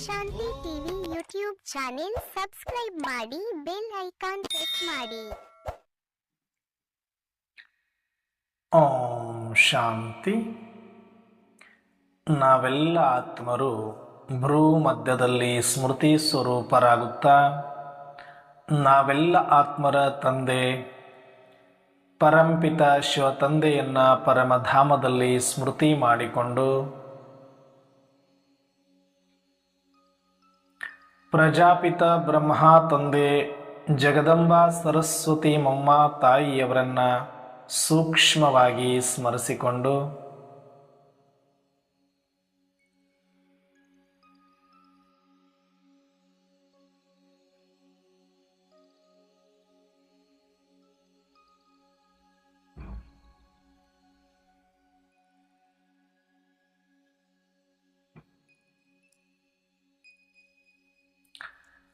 ಶಾಂತಿ TV YouTube channel subscribe ಮಾಡಿ, bell icon press ಮಾಡಿ. ಓಂ ಶಾಂತಿ. ನಾವೆಲ್ಲ ಆತ್ಮರು ಭ್ರೂ ಮಧ್ಯದಲ್ಲಿ ಸ್ಮೃತಿ ಸ್ವರೂಪರಾಗುತ್ತಾ ನಾವೆಲ್ಲ ಆತ್ಮರ ತಂದೆ ಪರಂಪಿತ ಶಿವ ತಂದೆಯನ್ನ ಪರಮಧಾಮದಲ್ಲಿ ಸ್ಮೃತಿ ಮಾಡಿಕೊಂಡು ಪ್ರಜಾಪಿತ ಬ್ರಹ್ಮ ತಂದೆ ಜಗದಂಬಾ ಸರಸ್ವತಿ ಮಮ್ಮ ತಾಯಿಯವರನ್ನ ಸೂಕ್ಷ್ಮವಾಗಿ ಸ್ಮರಿಸಿಕೊಂಡು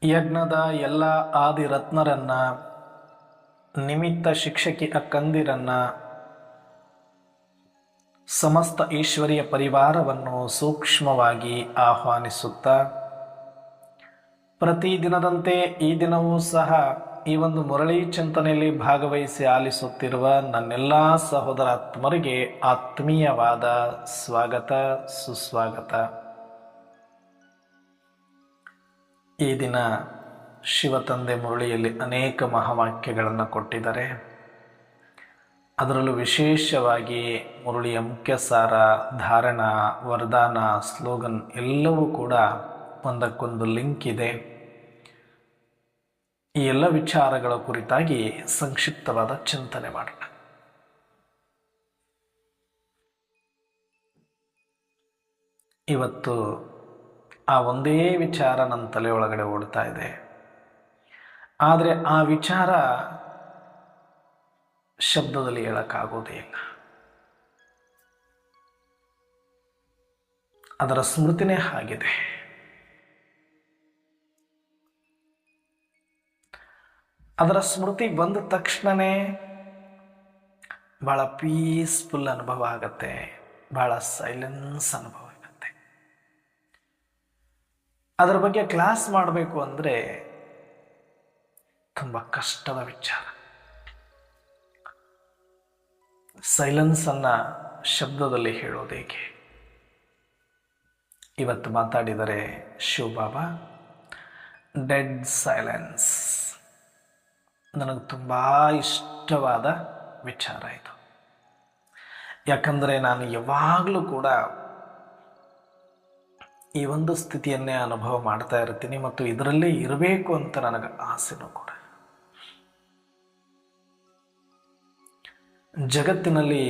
ಯಜ್ಞದ ಎಲ್ಲ ಆದಿರತ್ನರನ್ನ, ನಿಮಿತ್ತ ಶಿಕ್ಷಕಿ ಅಕ್ಕಂದಿರನ್ನ, ಸಮಸ್ತ ಈಶ್ವರಿಯ ಪರಿವಾರವನ್ನು ಸೂಕ್ಷ್ಮವಾಗಿ ಆಹ್ವಾನಿಸುತ್ತಾ ಪ್ರತಿದಿನದಂತೆ ಈ ದಿನವೂ ಸಹ ಈ ಒಂದು ಮುರಳಿ ಚಿಂತನೆಯಲ್ಲಿ ಭಾಗವಹಿಸಿ ಆಲಿಸುತ್ತಿರುವ ನನ್ನೆಲ್ಲ ಸಹೋದರಾತ್ಮರಿಗೆ ಆತ್ಮೀಯವಾದ ಸ್ವಾಗತ, ಸುಸ್ವಾಗತ. ಈ ದಿನ ಶಿವತಂದೆ ಮುರಳಿಯಲ್ಲಿ ಅನೇಕ ಮಹಾವಾಕ್ಯಗಳನ್ನು ಕೊಟ್ಟಿದ್ದಾರೆ. ಅದರಲ್ಲೂ ವಿಶೇಷವಾಗಿ ಮುರಳಿಯ ಮುಖ್ಯ ಸಾರ, ಧಾರಣ, ವರದಾನ, ಸ್ಲೋಗನ್ ಎಲ್ಲವೂ ಕೂಡ ಒಂದಕ್ಕೊಂದು ಲಿಂಕ್ ಇದೆ. ಈ ಎಲ್ಲ ವಿಚಾರಗಳ ಕುರಿತಾಗಿ ಸಂಕ್ಷಿಪ್ತವಾದ ಚಿಂತನೆ ಮಾಡೋಣ. ಇವತ್ತು ಆ ಒಂದೇ ವಿಚಾರ ನನ್ನ ತಲೆಯೊಳಗಡೆ ಓಡ್ತಾ ಇದೆ. ಆದರೆ ಆ ವಿಚಾರ ಶಬ್ದದಲ್ಲಿ ಹೇಳಕ್ಕಾಗೋದೇ ಇಲ್ಲ. ಅದರ ಸ್ಮೃತಿನೇ ಆಗಿದೆ. ಅದರ ಸ್ಮೃತಿ ಬಂದ ತಕ್ಷಣನೇ ಬಹಳ ಪೀಸ್ಫುಲ್ ಅನುಭವ ಆಗತ್ತೆ, ಬಹಳ ಸೈಲೆನ್ಸ್ ಅನುಭವ ಆಗತ್ತೆ. ಅದರ ಬಗ್ಗೆ ಕ್ಲಾಸ್ ಮಾಡಬೇಕು ಅಂದರೆ ತುಂಬ ಕಷ್ಟದ ವಿಚಾರ. ಸೈಲೆನ್ಸ್ ಅನ್ನ ಶಬ್ದದಲ್ಲಿ ಹೇಳೋದು ಹೇಗೆ? ಇವತ್ತು ಮಾತಾಡಿದರೆ ಶಿವಬಾಬಾ ಡೆಡ್ ಸೈಲೆನ್ಸ್. ನನಗೆ ತುಂಬ ಇಷ್ಟವಾದ ವಿಚಾರ ಇದು. ಯಾಕಂದರೆ ನಾನು ಯಾವಾಗಲೂ ಕೂಡ ಈ ಒಂದು ಸ್ಥಿತಿಯನ್ನೇ ಅನುಭವ ಮಾಡ್ತಾ ಇರ್ತೀನಿ ಮತ್ತು ಇದರಲ್ಲೇ ಇರಬೇಕು ಅಂತ ನನಗೆ ಆಸೆನೂ ಕೂಡ. ಜಗತ್ತಿನಲ್ಲಿ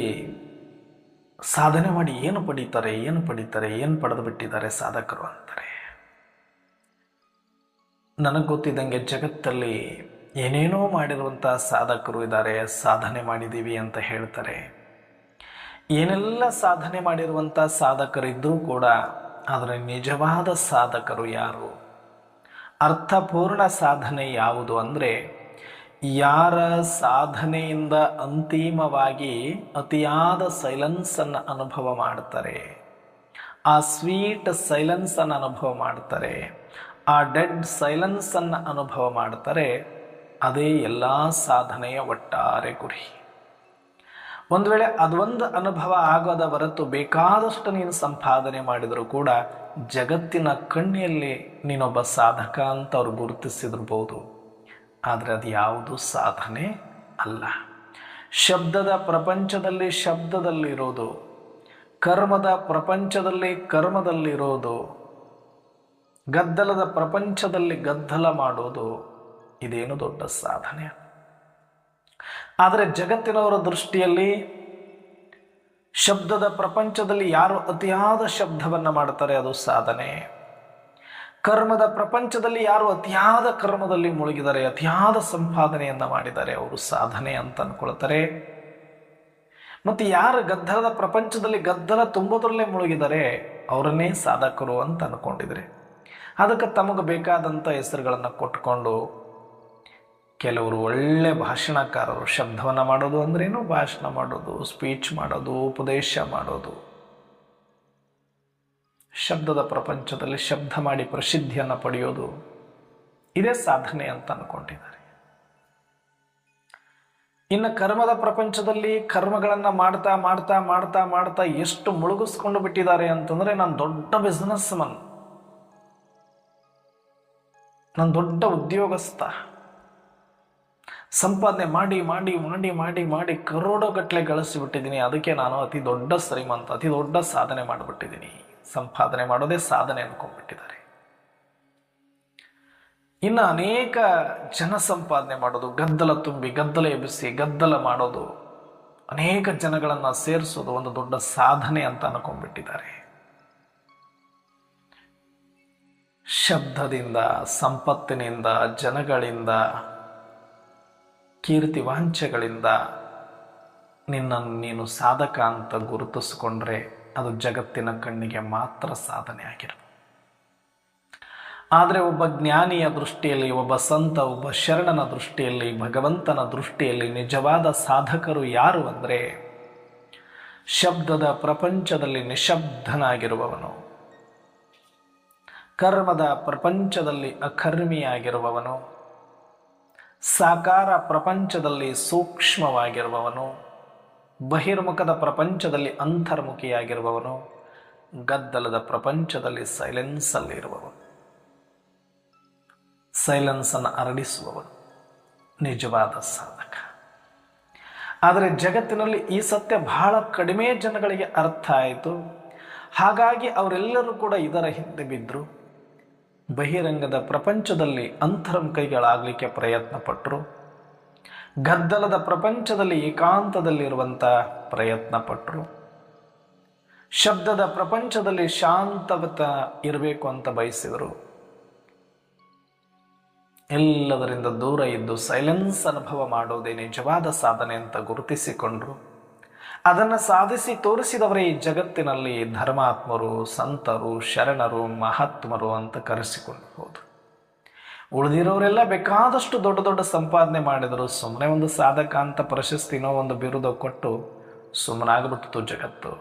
ಸಾಧನೆ ಮಾಡಿ ಏನು ಪಡೀತಾರೆ, ಏನು ಪಡೆದು ಬಿಟ್ಟಿದ್ದಾರೆ ಸಾಧಕರು ಅಂತಾರೆ. ನನಗೆ ಗೊತ್ತಿದ್ದಂಗೆ ಜಗತ್ತಲ್ಲಿ ಏನೇನೋ ಮಾಡಿರುವಂಥ ಸಾಧಕರು ಇದ್ದಾರೆ, ಸಾಧನೆ ಮಾಡಿದ್ದೀವಿ ಅಂತ ಹೇಳ್ತಾರೆ. ಏನೆಲ್ಲ ಸಾಧನೆ ಮಾಡಿರುವಂಥ ಸಾಧಕರಿದ್ದರೂ ಕೂಡ ಆದರೆ ನಿಜವಾದ ಸಾಧಕರು ಯಾರು, ಅರ್ಥಪೂರ್ಣ ಸಾಧನೆ ಯಾವುದು ಅಂದರೆ ಯಾರ ಸಾಧನೆಯಿಂದ ಅಂತಿಮವಾಗಿ ಅತಿಯಾದ ಸೈಲೆನ್ಸನ್ನು ಅನುಭವ ಮಾಡ್ತಾರೆ, ಆ ಸ್ವೀಟ್ ಸೈಲೆನ್ಸನ್ನು ಅನುಭವ ಮಾಡ್ತಾರೆ, ಆ ಡೆಡ್ ಸೈಲೆನ್ಸನ್ನು ಅನುಭವ ಮಾಡ್ತಾರೆ, ಅದೇ ಎಲ್ಲ ಸಾಧನೆಯ ಒಟ್ಟಾರೆ ಗುರಿ. ಒಂದು ವೇಳೆ ಅದೊಂದು ಅನುಭವ ಆಗೋದ ಹೊರತು ಬೇಕಾದಷ್ಟು ನೀನು ಸಂಪಾದನೆ ಮಾಡಿದರೂ ಕೂಡ ಜಗತ್ತಿನ ಕಣ್ಣಿಯಲ್ಲಿ ನೀನೊಬ್ಬ ಸಾಧಕ ಅಂತ ಅವ್ರು ಗುರುತಿಸಿದಿರ್ಬೋದು. ಆದರೆ ಅದು ಯಾವುದು ಸಾಧನೆ ಅಲ್ಲ. ಶಬ್ದದ ಪ್ರಪಂಚದಲ್ಲಿ ಶಬ್ದದಲ್ಲಿರೋದು, ಕರ್ಮದ ಪ್ರಪಂಚದಲ್ಲಿ ಕರ್ಮದಲ್ಲಿರೋದು, ಗದ್ದಲದ ಪ್ರಪಂಚದಲ್ಲಿ ಗದ್ದಲ ಮಾಡೋದು, ಇದೇನು ದೊಡ್ಡ ಸಾಧನೆ. ಆದರೆ ಜಗತ್ತಿನವರ ದೃಷ್ಟಿಯಲ್ಲಿ ಶಬ್ದದ ಪ್ರಪಂಚದಲ್ಲಿ ಯಾರು ಅತಿಯಾದ ಶಬ್ದವನ್ನು ಮಾಡ್ತಾರೆ ಅದು ಸಾಧನೆ, ಕರ್ಮದ ಪ್ರಪಂಚದಲ್ಲಿ ಯಾರು ಅತಿಯಾದ ಕರ್ಮದಲ್ಲಿ ಮುಳುಗಿದ್ದಾರೆ, ಅತಿಯಾದ ಸಂಪಾದನೆಯನ್ನು ಮಾಡಿದ್ದಾರೆ ಅವರು ಸಾಧನೆ ಅಂತ ಅನ್ಕೊಳ್ತಾರೆ. ಮತ್ತು ಯಾರು ಗದ್ದಲದ ಪ್ರಪಂಚದಲ್ಲಿ ಗದ್ದಲ ತುಂಬೋದ್ರಲ್ಲೇ ಮುಳುಗಿದ್ದಾರೆ ಅವರನ್ನೇ ಸಾಧಕರು ಅಂತ ಅನ್ಕೊಂಡಿದ್ದಾರೆ. ಅದಕ್ಕೆ ತಮಗೆ ಬೇಕಾದಂಥ ಹೆಸರುಗಳನ್ನು ಕೊಟ್ಕೊಂಡು ಕೆಲವರು ಒಳ್ಳೆ ಭಾಷಣಕಾರರು, ಶಬ್ದವನ್ನು ಮಾಡೋದು ಅಂದ್ರೇನು, ಭಾಷಣ ಮಾಡೋದು, ಸ್ಪೀಚ್ ಮಾಡೋದು, ಉಪದೇಶ ಮಾಡೋದು, ಶಬ್ದದ ಪ್ರಪಂಚದಲ್ಲಿ ಶಬ್ದ ಮಾಡಿ ಪ್ರಸಿದ್ಧಿಯನ್ನು ಪಡೆಯೋದು ಇದೇ ಸಾಧನೆ ಅಂತ ಅಂದ್ಕೊಂಡಿದ್ದಾರೆ. ಇನ್ನು ಕರ್ಮದ ಪ್ರಪಂಚದಲ್ಲಿ ಕರ್ಮಗಳನ್ನು ಮಾಡ್ತಾ ಮಾಡ್ತಾ ಮಾಡ್ತಾ ಮಾಡ್ತಾ ಎಷ್ಟು ಮುಳುಗಿಸ್ಕೊಂಡು ಬಿಟ್ಟಿದ್ದಾರೆ ಅಂತಂದ್ರೆ, ನಾನು ದೊಡ್ಡ ಬಿಸ್ನೆಸ್ ಮನ್, ನಾನು ದೊಡ್ಡ ಉದ್ಯೋಗಸ್ಥ, ಸಂಪಾದನೆ ಮಾಡಿ ಮಾಡಿ ಮಾಡಿ ಮಾಡಿ ಮಾಡಿ ಕರೋಡಗಟ್ಟಲೆ ಗಳಿಸಿಬಿಟ್ಟಿದ್ದೀನಿ, ಅದಕ್ಕೆ ನಾನು ಅತಿ ದೊಡ್ಡ ಶ್ರೀಮಂತ, ಅತಿ ದೊಡ್ಡ ಸಾಧನೆ ಮಾಡಿಬಿಟ್ಟಿದ್ದೀನಿ. ಸಂಪಾದನೆ ಮಾಡೋದೇ ಸಾಧನೆ ಅನ್ಕೊಂಡ್ಬಿಟ್ಟಿದ್ದಾರೆ. ಇನ್ನು ಅನೇಕ ಜನ ಸಂಪಾದನೆ ಮಾಡೋದು, ಗದ್ದಲ ತುಂಬಿ ಗದ್ದಲ ಎಬ್ಬಿಸಿ ಗದ್ದಲ ಮಾಡೋದು, ಅನೇಕ ಜನಗಳನ್ನು ಸೇರಿಸೋದು ಒಂದು ದೊಡ್ಡ ಸಾಧನೆ ಅಂತ ಅನ್ಕೊಂಡ್ಬಿಟ್ಟಿದ್ದಾರೆ. ಶಬ್ದದಿಂದ, ಸಂಪತ್ತಿನಿಂದ, ಜನಗಳಿಂದ, ಕೀರ್ತಿ ವಾಂಛೆಗಳಿಂದ ನಿನ್ನನ್ನು ನೀನು ಸಾಧಕ ಅಂತ ಗುರುತಿಸಿಕೊಂಡ್ರೆ ಅದು ಜಗತ್ತಿನ ಕಣ್ಣಿಗೆ ಮಾತ್ರ ಸಾಧನೆ ಆಗಿರಬಹುದು. ಆದರೆ ಒಬ್ಬ ಜ್ಞಾನಿಯ ದೃಷ್ಟಿಯಲ್ಲಿ, ಒಬ್ಬ ಸಂತ, ಒಬ್ಬ ಶರಣನ ದೃಷ್ಟಿಯಲ್ಲಿ, ಭಗವಂತನ ದೃಷ್ಟಿಯಲ್ಲಿ ನಿಜವಾದ ಸಾಧಕರು ಯಾರು ಅಂದರೆ, ಶಬ್ದದ ಪ್ರಪಂಚದಲ್ಲಿ ನಿಶಬ್ದನಾಗಿರುವವನು, ಕರ್ಮದ ಪ್ರಪಂಚದಲ್ಲಿ ಅಕರ್ಮಿಯಾಗಿರುವವನು, ಸಾಕಾರ ಪ್ರಪಂಚದಲ್ಲಿ ಸೂಕ್ಷ್ಮವಾಗಿರುವವನು, ಬಹಿರ್ಮುಖದ ಪ್ರಪಂಚದಲ್ಲಿ ಅಂತರ್ಮುಖಿಯಾಗಿರುವವನು, ಗದ್ದಲದ ಪ್ರಪಂಚದಲ್ಲಿ ಸೈಲೆನ್ಸಲ್ಲಿ ಇರುವವನು, ಸೈಲೆನ್ಸನ್ನು ಹರಡಿಸುವವನು ನಿಜವಾದ ಸಾಧಕ. ಆದರೆ ಜಗತ್ತಿನಲ್ಲಿ ಈ ಸತ್ಯ ಬಹಳ ಕಡಿಮೆ ಜನಗಳಿಗೆ ಅರ್ಥ ಆಯಿತು. ಹಾಗಾಗಿ ಅವರೆಲ್ಲರೂ ಕೂಡ ಇದರ ಹಿಂದೆ ಬಿದ್ದರು. ಬಹಿರಂಗದ ಪ್ರಪಂಚದಲ್ಲಿ ಅಂತರ್ಮುಖಿಗಳಾಗಲಿಕ್ಕೆ ಪ್ರಯತ್ನ ಪಟ್ಟರು, ಗದ್ದಲದ ಪ್ರಪಂಚದಲ್ಲಿ ಏಕಾಂತದಲ್ಲಿರುವಂಥ ಪ್ರಯತ್ನ ಪಟ್ಟರು, ಶಬ್ದದ ಪ್ರಪಂಚದಲ್ಲಿ ಶಾಂತವತ ಇರಬೇಕು ಅಂತ ಬಯಸಿದರು. ಎಲ್ಲದರಿಂದ ದೂರ ಇದ್ದು ಸೈಲೆನ್ಸ್ ಅನುಭವ ಮಾಡೋದೇ ನಿಜವಾದ ಸಾಧನೆ ಅಂತ ಗುರುತಿಸಿಕೊಂಡ್ರು. ಅದನ್ನು ಸಾಧಿಸಿ ತೋರಿಸಿದವರೇ ಈ ಜಗತ್ತಿನಲ್ಲಿ ಧರ್ಮಾತ್ಮರು, ಸಂತರು, ಶರಣರು, ಮಹಾತ್ಮರು ಅಂತ ಕರೆಸಿಕೊಂಡು ಹೋದರು. ಉಳಿದಿರೋರೆಲ್ಲ ಬೇಕಾದಷ್ಟು ದೊಡ್ಡ ದೊಡ್ಡ ಸಂಪಾದನೆ ಮಾಡಿದರು. ಸುಮ್ಮನೆ ಒಂದು ಸಾಧಕ ಅಂತ ಪ್ರಶಸ್ತಿನೋ ಒಂದು ಬಿರುದು ಕೊಟ್ಟು ಸುಮ್ಮನಾಗ್ಬಿಡ್ತು ಜಗತ್ತು.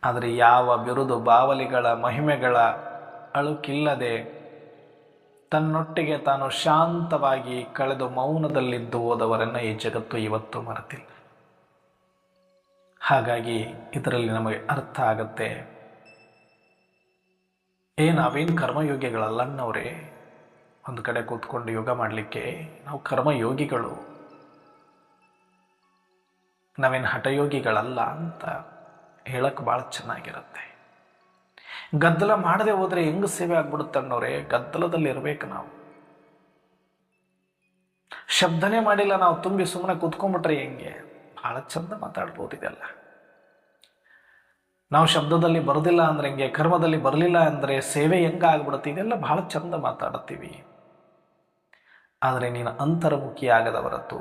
ಆದರೆ ಯಾವ ಬಿರುದು ಬಾವಲಿಗಳ ಮಹಿಮೆಗಳ ಅಳುಕಿಲ್ಲದೆ ತನ್ನೊಟ್ಟಿಗೆ ತಾನು ಶಾಂತವಾಗಿ ಕಳೆದು ಮೌನದಲ್ಲಿದ್ದು ಹೋದವರನ್ನು ಈ ಜಗತ್ತು ಇವತ್ತು ಮರೆತಿಲ್ಲ. ಹಾಗಾಗಿ ಇದರಲ್ಲಿ ನಮಗೆ ಅರ್ಥ ಆಗತ್ತೆ, ನಾವೇನು ಕರ್ಮಯೋಗಿಗಳಲ್ಲನ್ನವರೇ, ಒಂದು ಕಡೆ ಕೂತ್ಕೊಂಡು ಯೋಗ ಮಾಡಲಿಕ್ಕೆ ನಾವು ಕರ್ಮಯೋಗಿಗಳು, ನಾವೇನು ಹಠಯೋಗಿಗಳಲ್ಲ ಅಂತ ಹೇಳಕ್ಕೆ ಭಾಳ ಚೆನ್ನಾಗಿರುತ್ತೆ. ಗದ್ದಲ ಮಾಡದೆ ಹೋದರೆ ಹೆಂಗೆ ಸೇವೆ ಆಗ್ಬಿಡುತ್ತೆ ಅನ್ನೋರೇ, ಗದ್ದಲದಲ್ಲಿ ಇರಬೇಕು ನಾವು. ಶಬ್ದನೇ ಮಾಡಿಲ್ಲ ನಾವು, ತುಂಬಿ ಸುಮ್ಮನೆ ಕೂತ್ಕೊಂಡ್ಬಿಟ್ರೆ ಹೆಂಗೆ? ಭಾಳ ಚಂದ ಮಾತಾಡ್ಬೋದು ಇದೆಲ್ಲ. ನಾವು ಶಬ್ದದಲ್ಲಿ ಬರೋದಿಲ್ಲ ಅಂದ್ರೆ ಹೆಂಗೆ, ಕರ್ಮದಲ್ಲಿ ಬರಲಿಲ್ಲ ಅಂದರೆ ಸೇವೆ ಹೆಂಗೆ ಆಗ್ಬಿಡುತ್ತೆ, ಇದೆಲ್ಲ ಬಹಳ ಚಂದ ಮಾತಾಡುತ್ತೀವಿ. ಆದರೆ ನೀನು ಅಂತರ್ಮುಖಿ ಆಗದ ಹೊರತು,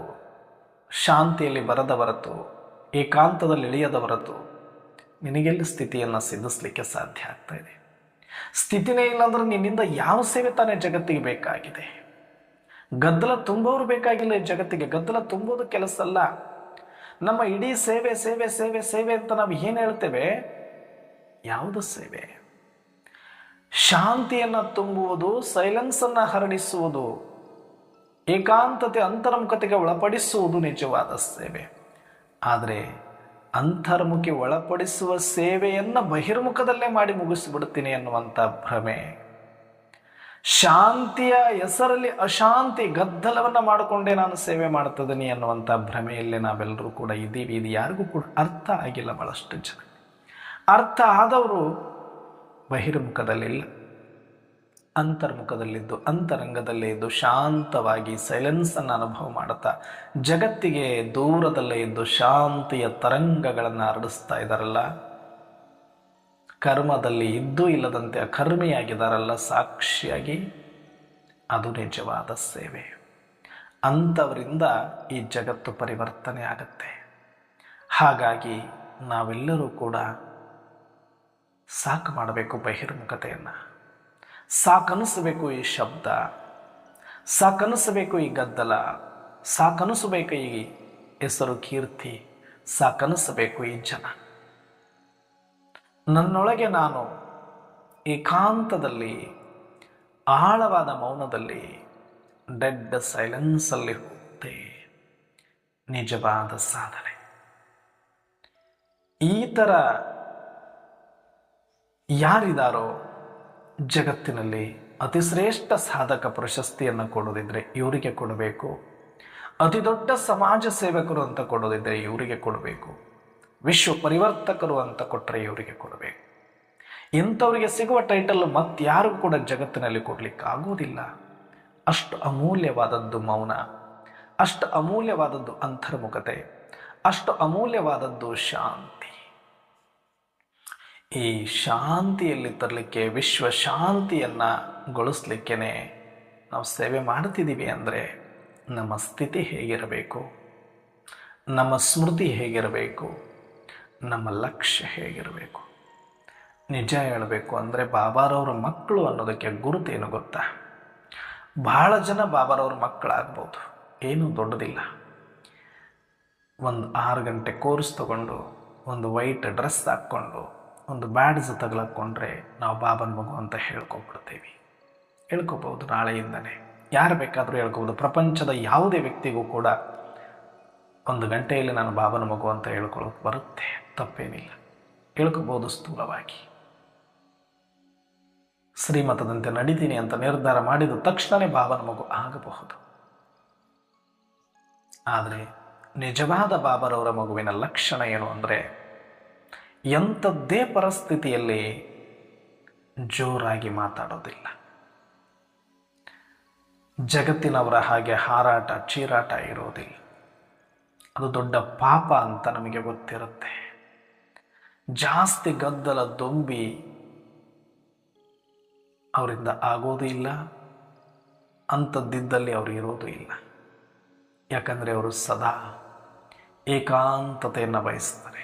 ಶಾಂತಿಯಲ್ಲಿ ಬರದ ಹೊರತು, ಏಕಾಂತದಲ್ಲಿ ಇಳಿಯದ ಹೊರತು ನಿನಗೆಲ್ಲಿ ಸ್ಥಿತಿಯನ್ನು ಸಿದ್ಧಿಸ್ಲಿಕ್ಕೆ ಸಾಧ್ಯ ಆಗ್ತಾ ಇದೆ? ಸ್ಥಿತಿನೇ ಇಲ್ಲಾಂದ್ರೆ ನಿನ್ನಿಂದ ಯಾವ ಸೇವೆ ತಾನೇ ಜಗತ್ತಿಗೆ ಬೇಕಾಗಿದೆ? ಗದ್ದಲ ತುಂಬೋರು ಬೇಕಾಗಿಲ್ಲ ಈ ಜಗತ್ತಿಗೆ. ಗದ್ದಲ ತುಂಬೋದು ಕೆಲಸ ಅಲ್ಲ. ನಮ್ಮ ಇಡೀ ಸೇವೆ ಸೇವೆ ಸೇವೆ ಸೇವೆ ಅಂತ ನಾವು ಏನು ಹೇಳ್ತೇವೆ, ಯಾವುದು ಸೇವೆ? ಶಾಂತಿಯನ್ನು ತುಂಬುವುದು, ಸೈಲೆನ್ಸನ್ನು ಹರಡಿಸುವುದು, ಏಕಾಂತತೆ ಅಂತರ್ಮುಖತೆಗೆ ಒಳಪಡಿಸುವುದು ನಿಜವಾದ ಸೇವೆ. ಆದರೆ ಅಂತರ್ಮುಖಿ ಒಳಪಡಿಸುವ ಸೇವೆಯನ್ನು ಬಹಿರ್ಮುಖದಲ್ಲೇ ಮಾಡಿ ಮುಗಿಸಿಬಿಡ್ತೀನಿ ಅನ್ನುವಂಥ ಭ್ರಮೆ, ಶಾಂತಿಯ ಹೆಸರಲ್ಲಿ ಅಶಾಂತಿ ಗದ್ದಲವನ್ನು ಮಾಡಿಕೊಂಡೇ ನಾನು ಸೇವೆ ಮಾಡ್ತಿದ್ದೀನಿ ಅನ್ನುವಂಥ ಭ್ರಮೆಯಲ್ಲೇ ನಾವೆಲ್ಲರೂ ಕೂಡ ಇದ್ದೀವಿ. ಇದು ಯಾರಿಗೂ ಕೂಡ ಅರ್ಥ ಆಗಿಲ್ಲ. ಬಹಳಷ್ಟು ಜನ ಅರ್ಥ ಆದವರು ಬಹಿರ್ಮುಖದಲ್ಲಿಲ್ಲ, ಅಂತರ್ಮುಖದಲ್ಲಿದ್ದು ಅಂತರಂಗದಲ್ಲೇ ಇದ್ದು ಶಾಂತವಾಗಿ ಸೈಲೆನ್ಸನ್ನು ಅನುಭವ ಮಾಡುತ್ತಾ ಜಗತ್ತಿಗೆ ದೂರದಲ್ಲೇ ಇದ್ದು ಶಾಂತಿಯ ತರಂಗಗಳನ್ನು ಹರಡಿಸ್ತಾ ಇದ್ದಾರಲ್ಲ, ಕರ್ಮದಲ್ಲಿ ಇದ್ದೂ ಇಲ್ಲದಂತೆ ಅಕರ್ಮಿಯಾಗಿದ್ದಾರಲ್ಲ ಸಾಕ್ಷಿಯಾಗಿ, ಅದು ನಿಜವಾದ ಸೇವೆ. ಅಂಥವರಿಂದ ಈ ಜಗತ್ತು ಪರಿವರ್ತನೆ ಆಗತ್ತೆ. ಹಾಗಾಗಿ ನಾವೆಲ್ಲರೂ ಕೂಡ ಸಾಕು ಮಾಡಬೇಕು ಬಹಿರ್ಮುಖತೆಯನ್ನು, ಸಾಕನಿಸಬೇಕು ಈ ಶಬ್ದ, ಸಾಕನಿಸಬೇಕು ಈ ಗದ್ದಲ, ಸಾಕನಿಸಬೇಕು ಈ ಹೆಸರು ಕೀರ್ತಿ, ಸಾಕನಿಸಬೇಕು ಈ ಜನ. ನನ್ನೊಳಗೆ ನಾನು ಏಕಾಂತದಲ್ಲಿ, ಆಳವಾದ ಮೌನದಲ್ಲಿ, ಡೆಡ್ ಸೈಲೆನ್ಸಲ್ಲಿ ಹೋಗುತ್ತೆ ನಿಜವಾದ ಸಾಧನೆ. ಈ ಥರ ಯಾರಿದಾರೋ ಜಗತ್ತಿನಲ್ಲಿ ಅತಿ ಶ್ರೇಷ್ಠ ಸಾಧಕ ಪ್ರಶಸ್ತಿಯನ್ನು ಕೊಡೋದಿದ್ರೆ ಇವರಿಗೆ ಕೊಡಬೇಕು. ಅತಿ ದೊಡ್ಡ ಸಮಾಜ ಸೇವಕರು ಅಂತ ಕೊಡೋದಿದ್ರೆ ಇವರಿಗೆ ಕೊಡಬೇಕು. ವಿಶ್ವ ಪರಿವರ್ತಕರು ಅಂತ ಕೊಟ್ಟರೆ ಇವರಿಗೆ ಕೊಡಬೇಕು. ಇಂಥವರಿಗೆ ಸಿಗುವ ಟೈಟಲ್ ಮತ್ತಾರಿಗೂ ಕೂಡ ಜಗತ್ತಿನಲ್ಲಿ ಕೊಡಲಿಕ್ಕೆ ಆಗೋದಿಲ್ಲ. ಅಷ್ಟು ಅಮೂಲ್ಯವಾದದ್ದು ಮೌನ, ಅಷ್ಟು ಅಮೂಲ್ಯವಾದದ್ದು ಅಂತರ್ಮುಖತೆ, ಅಷ್ಟು ಅಮೂಲ್ಯವಾದದ್ದು ಶಾಂತಿ. ಈ ಶಾಂತಿಯಲ್ಲಿ ತರಲಿಕ್ಕೆ, ವಿಶ್ವ ಶಾಂತಿಯನ್ನು ಗೊಳಿಸ್ಲಿಕ್ಕೇ ನಾವು ಸೇವೆ ಮಾಡ್ತಿದ್ದೀವಿ ಅಂದರೆ ನಮ್ಮ ಸ್ಥಿತಿ ಹೇಗಿರಬೇಕು, ನಮ್ಮ ಸ್ಮೃತಿ ಹೇಗಿರಬೇಕು, ನಮ್ಮ ಲಕ್ಷ್ಯ ಹೇಗಿರಬೇಕು. ನಿಜ ಹೇಳಬೇಕು ಅಂದರೆ ಬಾಬಾರವರ ಮಕ್ಕಳು ಅನ್ನೋದಕ್ಕೆ ಗುರುತೇನು ಗೊತ್ತಾ? ಬಹಳ ಜನ ಬಾಬಾರವ್ರ ಮಕ್ಕಳಾಗ್ಬೋದು, ಏನೂ ದೊಡ್ಡದಿಲ್ಲ. ಒಂದು 6 ಗಂಟೆ ಕೋರ್ಸ್ ತಗೊಂಡು, ಒಂದು ವೈಟ್ ಡ್ರೆಸ್ ಹಾಕ್ಕೊಂಡು, ಒಂದು ಬ್ಯಾಡ್ಜ್ ತಗಲಾಕೊಂಡ್ರೆ ನಾವು ಬಾಬನ ಮಗು ಅಂತ ಹೇಳ್ಕೊಬಿಡ್ತೀವಿ. ಹೇಳ್ಕೊಬೋದು, ನಾಳೆಯಿಂದನೇ ಯಾರು ಬೇಕಾದರೂ ಹೇಳ್ಕೊಬೋದು. ಪ್ರಪಂಚದ ಯಾವುದೇ ವ್ಯಕ್ತಿಗೂ ಕೂಡ 1 ಗಂಟೆಯಲ್ಲಿ ನಾನು ಬಾಬನ ಮಗು ಅಂತ ಹೇಳ್ಕೊಳ್ಳೋಕೆ ಬರುತ್ತೆ, ತಪ್ಪೇನಿಲ್ಲ, ಹೇಳ್ಕೊಬೋದು. ಸ್ಥೂಲವಾಗಿ ಶ್ರೀಮತದಂತೆ ನಡೀತೀನಿ ಅಂತ ನಿರ್ಧಾರ ಮಾಡಿದ ತಕ್ಷಣವೇ ಬಾಬನ ಮಗು ಆಗಬಹುದು. ಆದರೆ ನಿಜವಾದ ಬಾಬರವರ ಮಗುವಿನ ಲಕ್ಷಣ ಏನು ಅಂದರೆ, ಎಂಥದ್ದೇ ಪರಿಸ್ಥಿತಿಯಲ್ಲಿ ಜೋರಾಗಿ ಮಾತಾಡೋದಿಲ್ಲ. ಜಗತ್ತಿನವರ ಹಾಗೆ ಹಾರಾಟ ಚೀರಾಟ ಇರೋದಿಲ್ಲ. ಅದು ದೊಡ್ಡ ಪಾಪ ಅಂತ ನಮಗೆ ಗೊತ್ತಿರುತ್ತೆ. ಜಾಸ್ತಿ ಗದ್ದಲ ದೊಂಬಿ ಅವರಿಂದ ಆಗೋದು ಇಲ್ಲ, ಅಂಥದ್ದಿದ್ದಲ್ಲಿ ಅವರು ಇರೋದು ಇಲ್ಲ. ಯಾಕಂದರೆ ಅವರು ಸದಾ ಏಕಾಂತತೆಯನ್ನು ಬಯಸ್ತಾರೆ,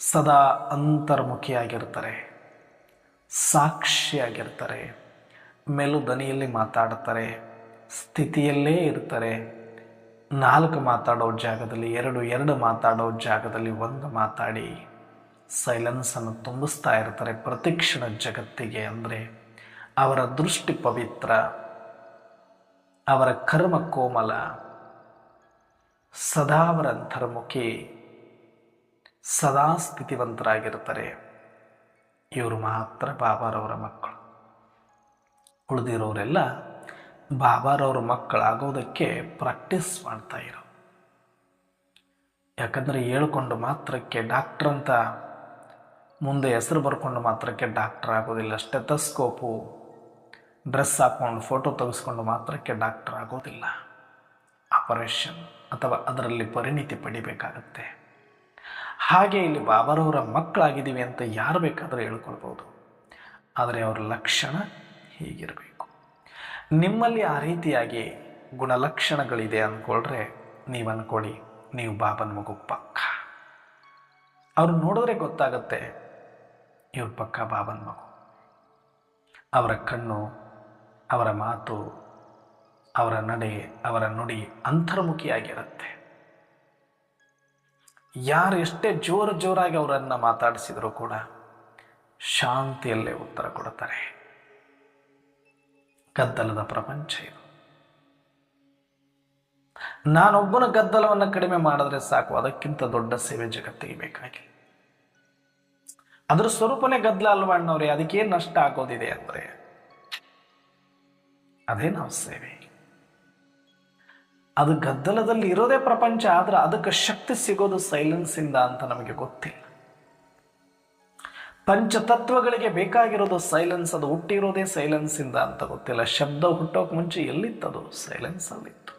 ಸದಾ ಅಂತರ್ಮುಖಿಯಾಗಿರ್ತಾರೆ, ಸಾಕ್ಷಿಯಾಗಿರ್ತಾರೆ, ಮೆಲುದನಿಯಲ್ಲಿ ಮಾತಾಡ್ತಾರೆ, ಸ್ಥಿತಿಯಲ್ಲೇ ಇರ್ತಾರೆ. 4 ಮಾತಾಡೋ ಜಾಗದಲ್ಲಿ 2 ಮಾತಾಡೋ ಜಾಗದಲ್ಲಿ 1 ಮಾತಾಡಿ ಸೈಲೆನ್ಸನ್ನು ತುಂಬಿಸ್ತಾ ಇರ್ತಾರೆ ಪ್ರತಿಕ್ಷಣ ಜಗತ್ತಿಗೆ. ಅಂದರೆ ಅವರ ದೃಷ್ಟಿ ಪವಿತ್ರ, ಅವರ ಕರ್ಮ ಕೋಮಲ, ಸದಾ ಅವರ ಅಂತರ್ಮುಖಿ, ಸದಾ ಸ್ಥಿತಿವಂತರಾಗಿರ್ತಾರೆ. ಇವರು ಮಾತ್ರ ಬಾಬಾರವರ ಮಕ್ಕಳು. ಉಳಿದಿರೋರೆಲ್ಲ ಬಾಬಾರವ್ರ ಮಕ್ಕಳಾಗೋದಕ್ಕೆ ಪ್ರಾಕ್ಟೀಸ್ ಮಾಡ್ತಾ ಇರೋ. ಯಾಕಂದರೆ ಹೇಳ್ಕೊಂಡು ಮಾತ್ರಕ್ಕೆ ಡಾಕ್ಟ್ರ್ ಅಂತ ಮುಂದೆ ಹೆಸರು ಬರ್ಕೊಂಡು ಮಾತ್ರಕ್ಕೆ ಡಾಕ್ಟರ್ ಆಗೋದಿಲ್ಲ. ಸ್ಟೆಥೋಸ್ಕೋಪು ಡ್ರೆಸ್ ಹಾಕ್ಕೊಂಡು ಫೋಟೋ ತೆಗೆಸ್ಕೊಂಡು ಮಾತ್ರಕ್ಕೆ ಡಾಕ್ಟರ್ ಆಗೋದಿಲ್ಲ. ಆಪರೇಷನ್ ಅಥವಾ ಅದರಲ್ಲಿ ಪರಿಣಿತಿ ಪಡಿಬೇಕಾಗತ್ತೆ. ಹಾಗೆ ಇಲ್ಲಿ ಬಾಬಾರವರ ಮಕ್ಕಳಾಗಿದ್ದೀವಿ ಅಂತ ಯಾರು ಬೇಕಾದರೂ ಹೇಳ್ಕೊಳ್ಬೋದು. ಆದರೆ ಅವರ ಲಕ್ಷಣ ಹೀಗಿರಬೇಕು. ನಿಮ್ಮಲ್ಲಿ ಆ ರೀತಿಯಾಗಿ ಗುಣಲಕ್ಷಣಗಳಿದೆ ಅಂದ್ಕೊಳ್ರೆ ನೀವು ಅಂದ್ಕೊಳ್ಳಿ, ನೀವು ಬಾಬನ ಮಗು ಪಕ್ಕ. ಅವ್ರು ನೋಡಿದ್ರೆ ಗೊತ್ತಾಗತ್ತೆ ಇವ್ರ ಪಕ್ಕ ಬಾಬನ ಮಗು. ಅವರ ಕಣ್ಣು, ಅವರ ಮಾತು, ಅವರ ನಡೆ, ಅವರ ನುಡಿ ಅಂತರ್ಮುಖಿಯಾಗಿರುತ್ತೆ. ಯಾರು ಎಷ್ಟೇ ಜೋರಾಗಿ ಅವರನ್ನು ಮಾತಾಡಿಸಿದರೂ ಕೂಡ ಶಾಂತಿಯಲ್ಲೇ ಉತ್ತರ ಕೊಡ್ತಾರೆ. ಗದ್ದಲದ ಪ್ರಪಂಚ ಇದು. ನಾನೊಬ್ಬನ ಗದ್ದಲವನ್ನು ಕಡಿಮೆ ಮಾಡಿದ್ರೆ ಸಾಕು, ಅದಕ್ಕಿಂತ ದೊಡ್ಡ ಸೇವೆ ಜಗತ್ತಿಗೆ ಬೇಕಾಗಿಲ್ಲ. ಅದರ ಸ್ವರೂಪನೇ ಗದ್ದಲ ಅಲ್ವಾ ಅಣ್ಣವ್ರೆ, ಅದಕ್ಕೇನು ನಷ್ಟ ಆಗೋದಿದೆ ಅಂದರೆ ಅದೇ ನಾವು ಸೇವೆ. ಅದು ಗದ್ದಲದಲ್ಲಿ ಇರೋದೇ ಪ್ರಪಂಚ, ಆದ್ರೆ ಅದಕ್ಕೆ ಶಕ್ತಿ ಸಿಗೋದು ಸೈಲೆನ್ಸಿಂದ ಅಂತ ನಮಗೆ ಗೊತ್ತಿಲ್ಲ. ಪಂಚತತ್ವಗಳಿಗೆ ಬೇಕಾಗಿರೋದು ಸೈಲೆನ್ಸ್, ಅದು ಹುಟ್ಟಿರೋದೇ ಸೈಲೆನ್ಸಿಂದ ಅಂತ ಗೊತ್ತಿಲ್ಲ. ಶಬ್ದ ಹುಟ್ಟೋಕೆ ಮುಂಚೆ ಎಲ್ಲಿತ್ತದು? ಸೈಲೆನ್ಸ್ ಅಲ್ಲಿತ್ತು.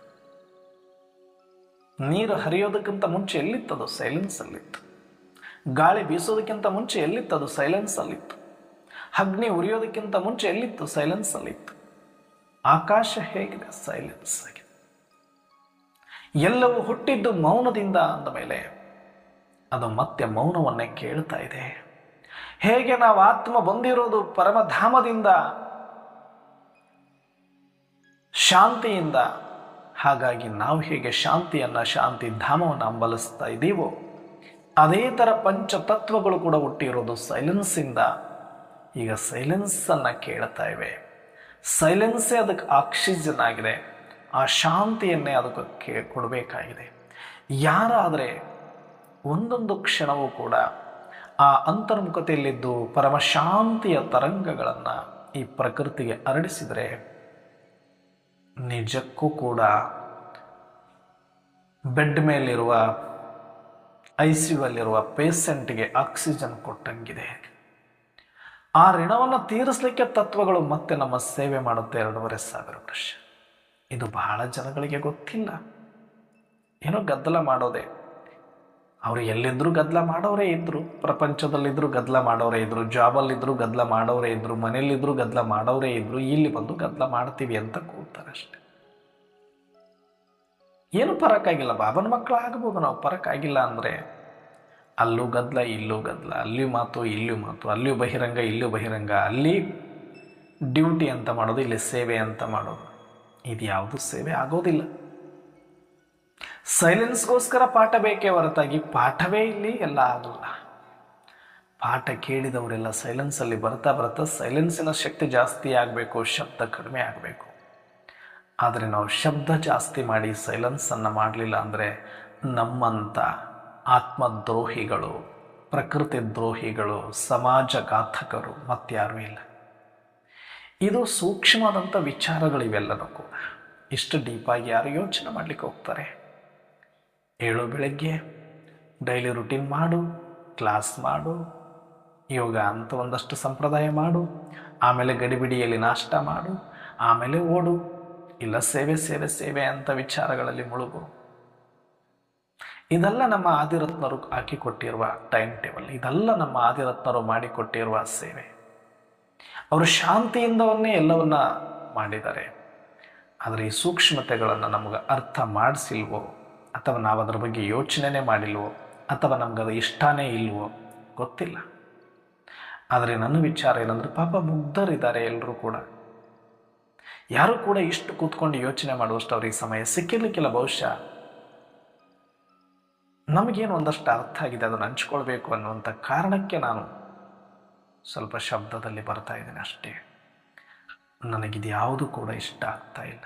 ನೀರು ಹರಿಯೋದಕ್ಕಿಂತ ಮುಂಚೆ ಎಲ್ಲಿತ್ತದು? ಸೈಲೆನ್ಸ್ ಅಲ್ಲಿತ್ತು. ಗಾಳಿ ಬೀಸೋದಕ್ಕಿಂತ ಮುಂಚೆ ಎಲ್ಲಿತ್ತದು? ಸೈಲೆನ್ಸ್ ಅಲ್ಲಿತ್ತು. ಅಗ್ನಿ ಉರಿಯೋದಕ್ಕಿಂತ ಮುಂಚೆ ಎಲ್ಲಿತ್ತು? ಸೈಲೆನ್ಸ್ ಅಲ್ಲಿತ್ತು. ಆಕಾಶ ಹೇಗಿದೆ? ಸೈಲೆನ್ಸ್ ಆಗಿದೆ. ಎಲ್ಲವೂ ಹುಟ್ಟಿದ್ದು ಮೌನದಿಂದ ಅಂದ ಮೇಲೆ ಅದು ಮತ್ತೆ ಮೌನವನ್ನೇ ಕೇಳ್ತಾ ಇದೆ. ಹೇಗೆ ನಾವು ಆತ್ಮ ಬಂದಿರೋದು ಪರಮಧಾಮದಿಂದ, ಶಾಂತಿಯಿಂದ, ಹಾಗಾಗಿ ನಾವು ಹೇಗೆ ಶಾಂತಿ ಧಾಮವನ್ನು ಅಂಬಲಿಸ್ತಾ ಇದ್ದೀವೋ ಅದೇ ಥರ ಪಂಚತತ್ವಗಳು ಕೂಡ ಹುಟ್ಟಿರೋದು ಸೈಲೆನ್ಸಿಂದ. ಈಗ ಸೈಲೆನ್ಸನ್ನು ಕೇಳ್ತಾ ಇವೆ. ಸೈಲೆನ್ಸೇ ಅದಕ್ಕೆ ಆಕ್ಸಿಜನ್ ಆಗಿದೆ. ಆ ಶಾಂತಿಯನ್ನೇ ಅದಕ್ಕೆ ಕೊಡಬೇಕಾಗಿದೆ. ಯಾರಾದರೆ ಒಂದೊಂದು ಕ್ಷಣವೂ ಕೂಡ ಆ ಅಂತರ್ಮುಖತೆಯಲ್ಲಿದ್ದು ಪರಮಶಾಂತಿಯ ತರಂಗಗಳನ್ನು ಈ ಪ್ರಕೃತಿಗೆ ಹರಡಿಸಿದರೆ ನಿಜಕ್ಕೂ ಕೂಡ ಬೆಡ್ ಮೇಲಿರುವ ICUವಲ್ಲಿರುವ ಪೇಷಂಟ್ಗೆ ಆಕ್ಸಿಜನ್ ಕೊಟ್ಟಂಗಿದೆ. ಆ ಋಣವನ್ನು ತೀರಿಸಲಿಕ್ಕೆ ತತ್ವಗಳು ಮತ್ತೆ ನಮ್ಮ ಸೇವೆ ಮಾಡುತ್ತೆ 2,500 ವರ್ಷ. ಇದು ಬಹಳ ಜನಗಳಿಗೆ ಗೊತ್ತಿಲ್ಲ. ಏನೋ ಗದ್ದಲ ಮಾಡೋದೆ. ಅವರು ಎಲ್ಲಿದ್ದರೂ ಗದ್ದಲ ಮಾಡೋರೇ ಇದ್ದರು, ಪ್ರಪಂಚದಲ್ಲಿದ್ದರೂ ಗದ್ದಲ ಮಾಡೋರೇ ಇದ್ದರು, ಜಾಬಲ್ಲಿದ್ದರೂ ಗದ್ದಲ ಮಾಡೋರೇ ಇದ್ದರು, ಮನೆಯಲ್ಲಿದ್ದರೂ ಗದ್ದಲ ಮಾಡೋರೇ ಇದ್ದರು. ಇಲ್ಲಿ ಬಂದು ಗದ್ದಲ ಮಾಡ್ತೀವಿ ಅಂತ ಕೂತಾರೆ ಅಷ್ಟೆ. ಏನು ಫರಕ್ಕಾಗಿಲ್ಲ. ಬಾಬನ ಮಕ್ಕಳು ಆಗ್ಬೋದು ನಾವು, ಫರಕ್ಕಾಗಿಲ್ಲ ಅಂದರೆ ಅಲ್ಲೂ ಗದ್ದಲ ಇಲ್ಲೂ ಗದ್ದಲ, ಅಲ್ಲಿಯೂ ಮಾತು ಇಲ್ಲಿಯೂ ಮಾತು, ಅಲ್ಲಿಯೂ ಬಹಿರಂಗ ಇಲ್ಲಿಯೂ ಬಹಿರಂಗ, ಅಲ್ಲಿ ಡ್ಯೂಟಿ ಅಂತ ಮಾಡೋದು, ಇಲ್ಲಿ ಸೇವೆ ಅಂತ ಮಾಡೋದು. ಇದು ಯಾವುದು ಸೇವೆ ಆಗೋದಿಲ್ಲ. ಸೈಲೆನ್ಸ್ಗೋಸ್ಕರ ಪಾಠ ಬೇಕೇ ಹೊರತಾಗಿ ಪಾಠವೇ ಇಲ್ಲಿ ಎಲ್ಲ ಆಗಲ್ಲ. ಪಾಠ ಕೇಳಿದವರೆಲ್ಲ ಸೈಲೆನ್ಸಲ್ಲಿ ಬರ್ತಾ ಬರ್ತಾ ಸೈಲೆನ್ಸಿನ ಶಕ್ತಿ ಜಾಸ್ತಿ ಆಗಬೇಕು, ಶಬ್ದ ಕಡಿಮೆ ಆಗಬೇಕು. ಆದರೆ ನಾವು ಶಬ್ದ ಜಾಸ್ತಿ ಮಾಡಿ ಸೈಲೆನ್ಸನ್ನು ಮಾಡಲಿಲ್ಲ ಅಂದರೆ ನಮ್ಮಂಥ ಆತ್ಮದ್ರೋಹಿಗಳು, ಪ್ರಕೃತಿ ದ್ರೋಹಿಗಳು, ಸಮಾಜಘಾತಕರು ಮತ್ತಾರೂ ಇಲ್ಲ. ಇದು ಸೂಕ್ಷ್ಮವಾದಂಥ ವಿಚಾರಗಳಿವೆಲ್ಲನೂ ಕೂಡ. ಇಷ್ಟು ಡೀಪಾಗಿ ಯಾರು ಯೋಚನೆ ಮಾಡಲಿಕ್ಕೆ ಹೋಗ್ತಾರೆ? ಏಳು ಬೆಳಗ್ಗೆ ಡೈಲಿ ರುಟೀನ್ ಮಾಡು, ಕ್ಲಾಸ್ ಮಾಡು, ಯೋಗ ಅಂತ ಒಂದಷ್ಟು ಸಂಪ್ರದಾಯ ಮಾಡು, ಆಮೇಲೆ ಗಡಿಬಿಡಿಯಲ್ಲಿ ನಾಷ್ಟ ಮಾಡು, ಆಮೇಲೆ ಓಡು, ಇಲ್ಲ ಸೇವೆ ಸೇವೆ ಸೇವೆ ಅಂತ ವಿಚಾರಗಳಲ್ಲಿ ಮುಳುಗು. ಇದೆಲ್ಲ ನಮ್ಮ ಆದಿರತ್ನರು ಹಾಕಿಕೊಟ್ಟಿರುವ ಟೈಮ್ ಟೇಬಲ್. ಇದೆಲ್ಲ ನಮ್ಮ ಆದಿರತ್ನರು ಮಾಡಿಕೊಟ್ಟಿರುವ ಸೇವೆ. ಅವರು ಶಾಂತಿಯಿಂದವನ್ನೇ ಎಲ್ಲವನ್ನ ಮಾಡಿದ್ದಾರೆ. ಆದರೆ ಈ ಸೂಕ್ಷ್ಮತೆಗಳನ್ನು ನಮಗೆ ಅರ್ಥ ಮಾಡಿಸಿಲ್ವೋ, ಅಥವಾ ನಾವು ಅದರ ಬಗ್ಗೆ ಯೋಚನೆನೇ ಮಾಡಿಲ್ವೋ, ಅಥವಾ ನಮಗದು ಇಷ್ಟನೇ ಇಲ್ವೋ ಗೊತ್ತಿಲ್ಲ. ಆದರೆ ನನ್ನ ವಿಚಾರ ಏನಂದ್ರೆ, ಪಾಪ ಮುಗ್ಧರಿದ್ದಾರೆ ಎಲ್ಲರೂ ಕೂಡ. ಯಾರು ಕೂಡ ಇಷ್ಟು ಕೂತ್ಕೊಂಡು ಯೋಚನೆ ಮಾಡುವಷ್ಟು ಅವ್ರಿಗೆ ಸಮಯ ಸಿಕ್ಕಿರ್ಲಿಕ್ಕಿಲ್ಲ. ಬಹುಶಃ ನಮಗೇನು ಒಂದಷ್ಟು ಅರ್ಥ ಆಗಿದೆ, ಅದನ್ನು ಹಂಚ್ಕೊಳ್ಬೇಕು ಅನ್ನುವಂಥ ಕಾರಣಕ್ಕೆ ನಾನು ಸ್ವಲ್ಪ ಶಬ್ದದಲ್ಲಿ ಬರ್ತಾ ಇದ್ದೇನೆ ಅಷ್ಟೇ. ನನಗಿದು ಯಾವುದು ಕೂಡ ಇಷ್ಟ ಆಗ್ತಾ ಇಲ್ಲ.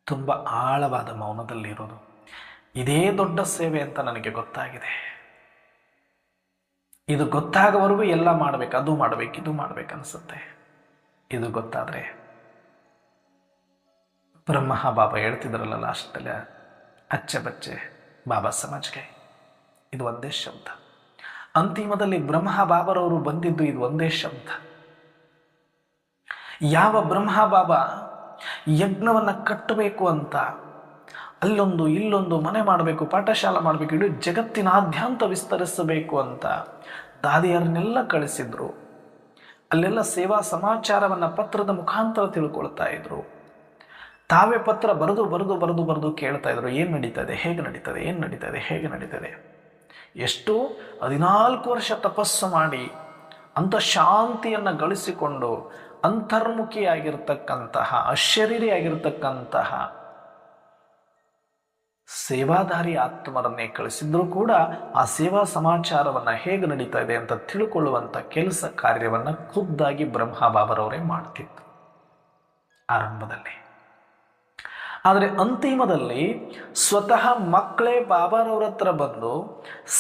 ತುಂಬ ಆಳವಾದ ಮೌನದಲ್ಲಿರೋದು ಇದೇ ದೊಡ್ಡ ಸೇವೆ ಅಂತ ನನಗೆ ಗೊತ್ತಾಗಿದೆ. ಇದು ಗೊತ್ತಾಗೋವರೆಗೂ ಎಲ್ಲ ಮಾಡಬೇಕು, ಅದು ಮಾಡಬೇಕು, ಇದು ಮಾಡಬೇಕನ್ಸುತ್ತೆ. ಇದು ಗೊತ್ತಾದರೆ ಬ್ರಹ್ಮ ಬಾಬಾ ಹೇಳ್ತಿದ್ರಲ್ಲ ಲಾಸ್ಟಲ್ಲಿ, ಅಚ್ಚೆ ಬಚ್ಚೆ ಬಾಬಾ ಸಮಜ್ಗೆ, ಇದು ಒಂದೇ ಶಬ್ದ. ಅಂತಿಮದಲ್ಲಿ ಬ್ರಹ್ಮ ಬಾಬರವರು ಬಂದಿದ್ದು ಇದು ಒಂದೇ ಶಬ್ದ. ಯಾವ ಬ್ರಹ್ಮ ಬಾಬಾ ಯಜ್ಞವನ್ನು ಕಟ್ಟಬೇಕು ಅಂತ ಅಲ್ಲೊಂದು ಇಲ್ಲೊಂದು ಮನೆ ಮಾಡಬೇಕು, ಪಾಠಶಾಲೆ ಮಾಡಬೇಕು, ಇಡೀ ಜಗತ್ತಿನಾದ್ಯಂತ ವಿಸ್ತರಿಸಬೇಕು ಅಂತ ದಾದಿಯರನ್ನೆಲ್ಲ ಕಳಿಸಿದ್ರು. ಅಲ್ಲೆಲ್ಲ ಸೇವಾ ಸಮಾಚಾರವನ್ನು ಪತ್ರದ ಮುಖಾಂತರ ತಿಳ್ಕೊಳ್ತಾ ಇದ್ರು. ತಾವೇ ಪತ್ರ ಬರೆದು ಬರೆದು ಬರೆದು ಬರೆದು ಕೇಳ್ತಾ ಇದ್ರು, ಏನು ನಡೀತದೆ, ಹೇಗೆ ನಡೀತದೆ, ಏನು ನಡೀತದೆ, ಹೇಗೆ ನಡೀತದೆ. ಎಷ್ಟು 14 ವರ್ಷ ತಪಸ್ಸು ಮಾಡಿ ಅಂಥ ಶಾಂತಿಯನ್ನು ಗಳಿಸಿಕೊಂಡು ಅಂತರ್ಮುಖಿಯಾಗಿರ್ತಕ್ಕಂತಹ, ಅಶರೀರಿಯಾಗಿರ್ತಕ್ಕಂತಹ ಸೇವಾಧಾರಿ ಆತ್ಮರನ್ನೇ ಕಳಿಸಿದ್ರು ಕೂಡ ಆ ಸೇವಾ ಸಮಾಚಾರವನ್ನು ಹೇಗೆ ನಡೀತಾ ಇದೆ ಅಂತ ತಿಳ್ಕೊಳ್ಳುವಂಥ ಕೆಲಸ ಕಾರ್ಯವನ್ನು ಖುದ್ದಾಗಿ ಬ್ರಹ್ಮ ಬಾಬರವರೇ ಮಾಡ್ತಿದ್ರು ಆರಂಭದಲ್ಲಿ. ಆದರೆ ಅಂತಿಮದಲ್ಲಿ ಸ್ವತಃ ಮಕ್ಕಳೇ ಬಾಬಾರವ್ರ ಹತ್ರ ಬಂದು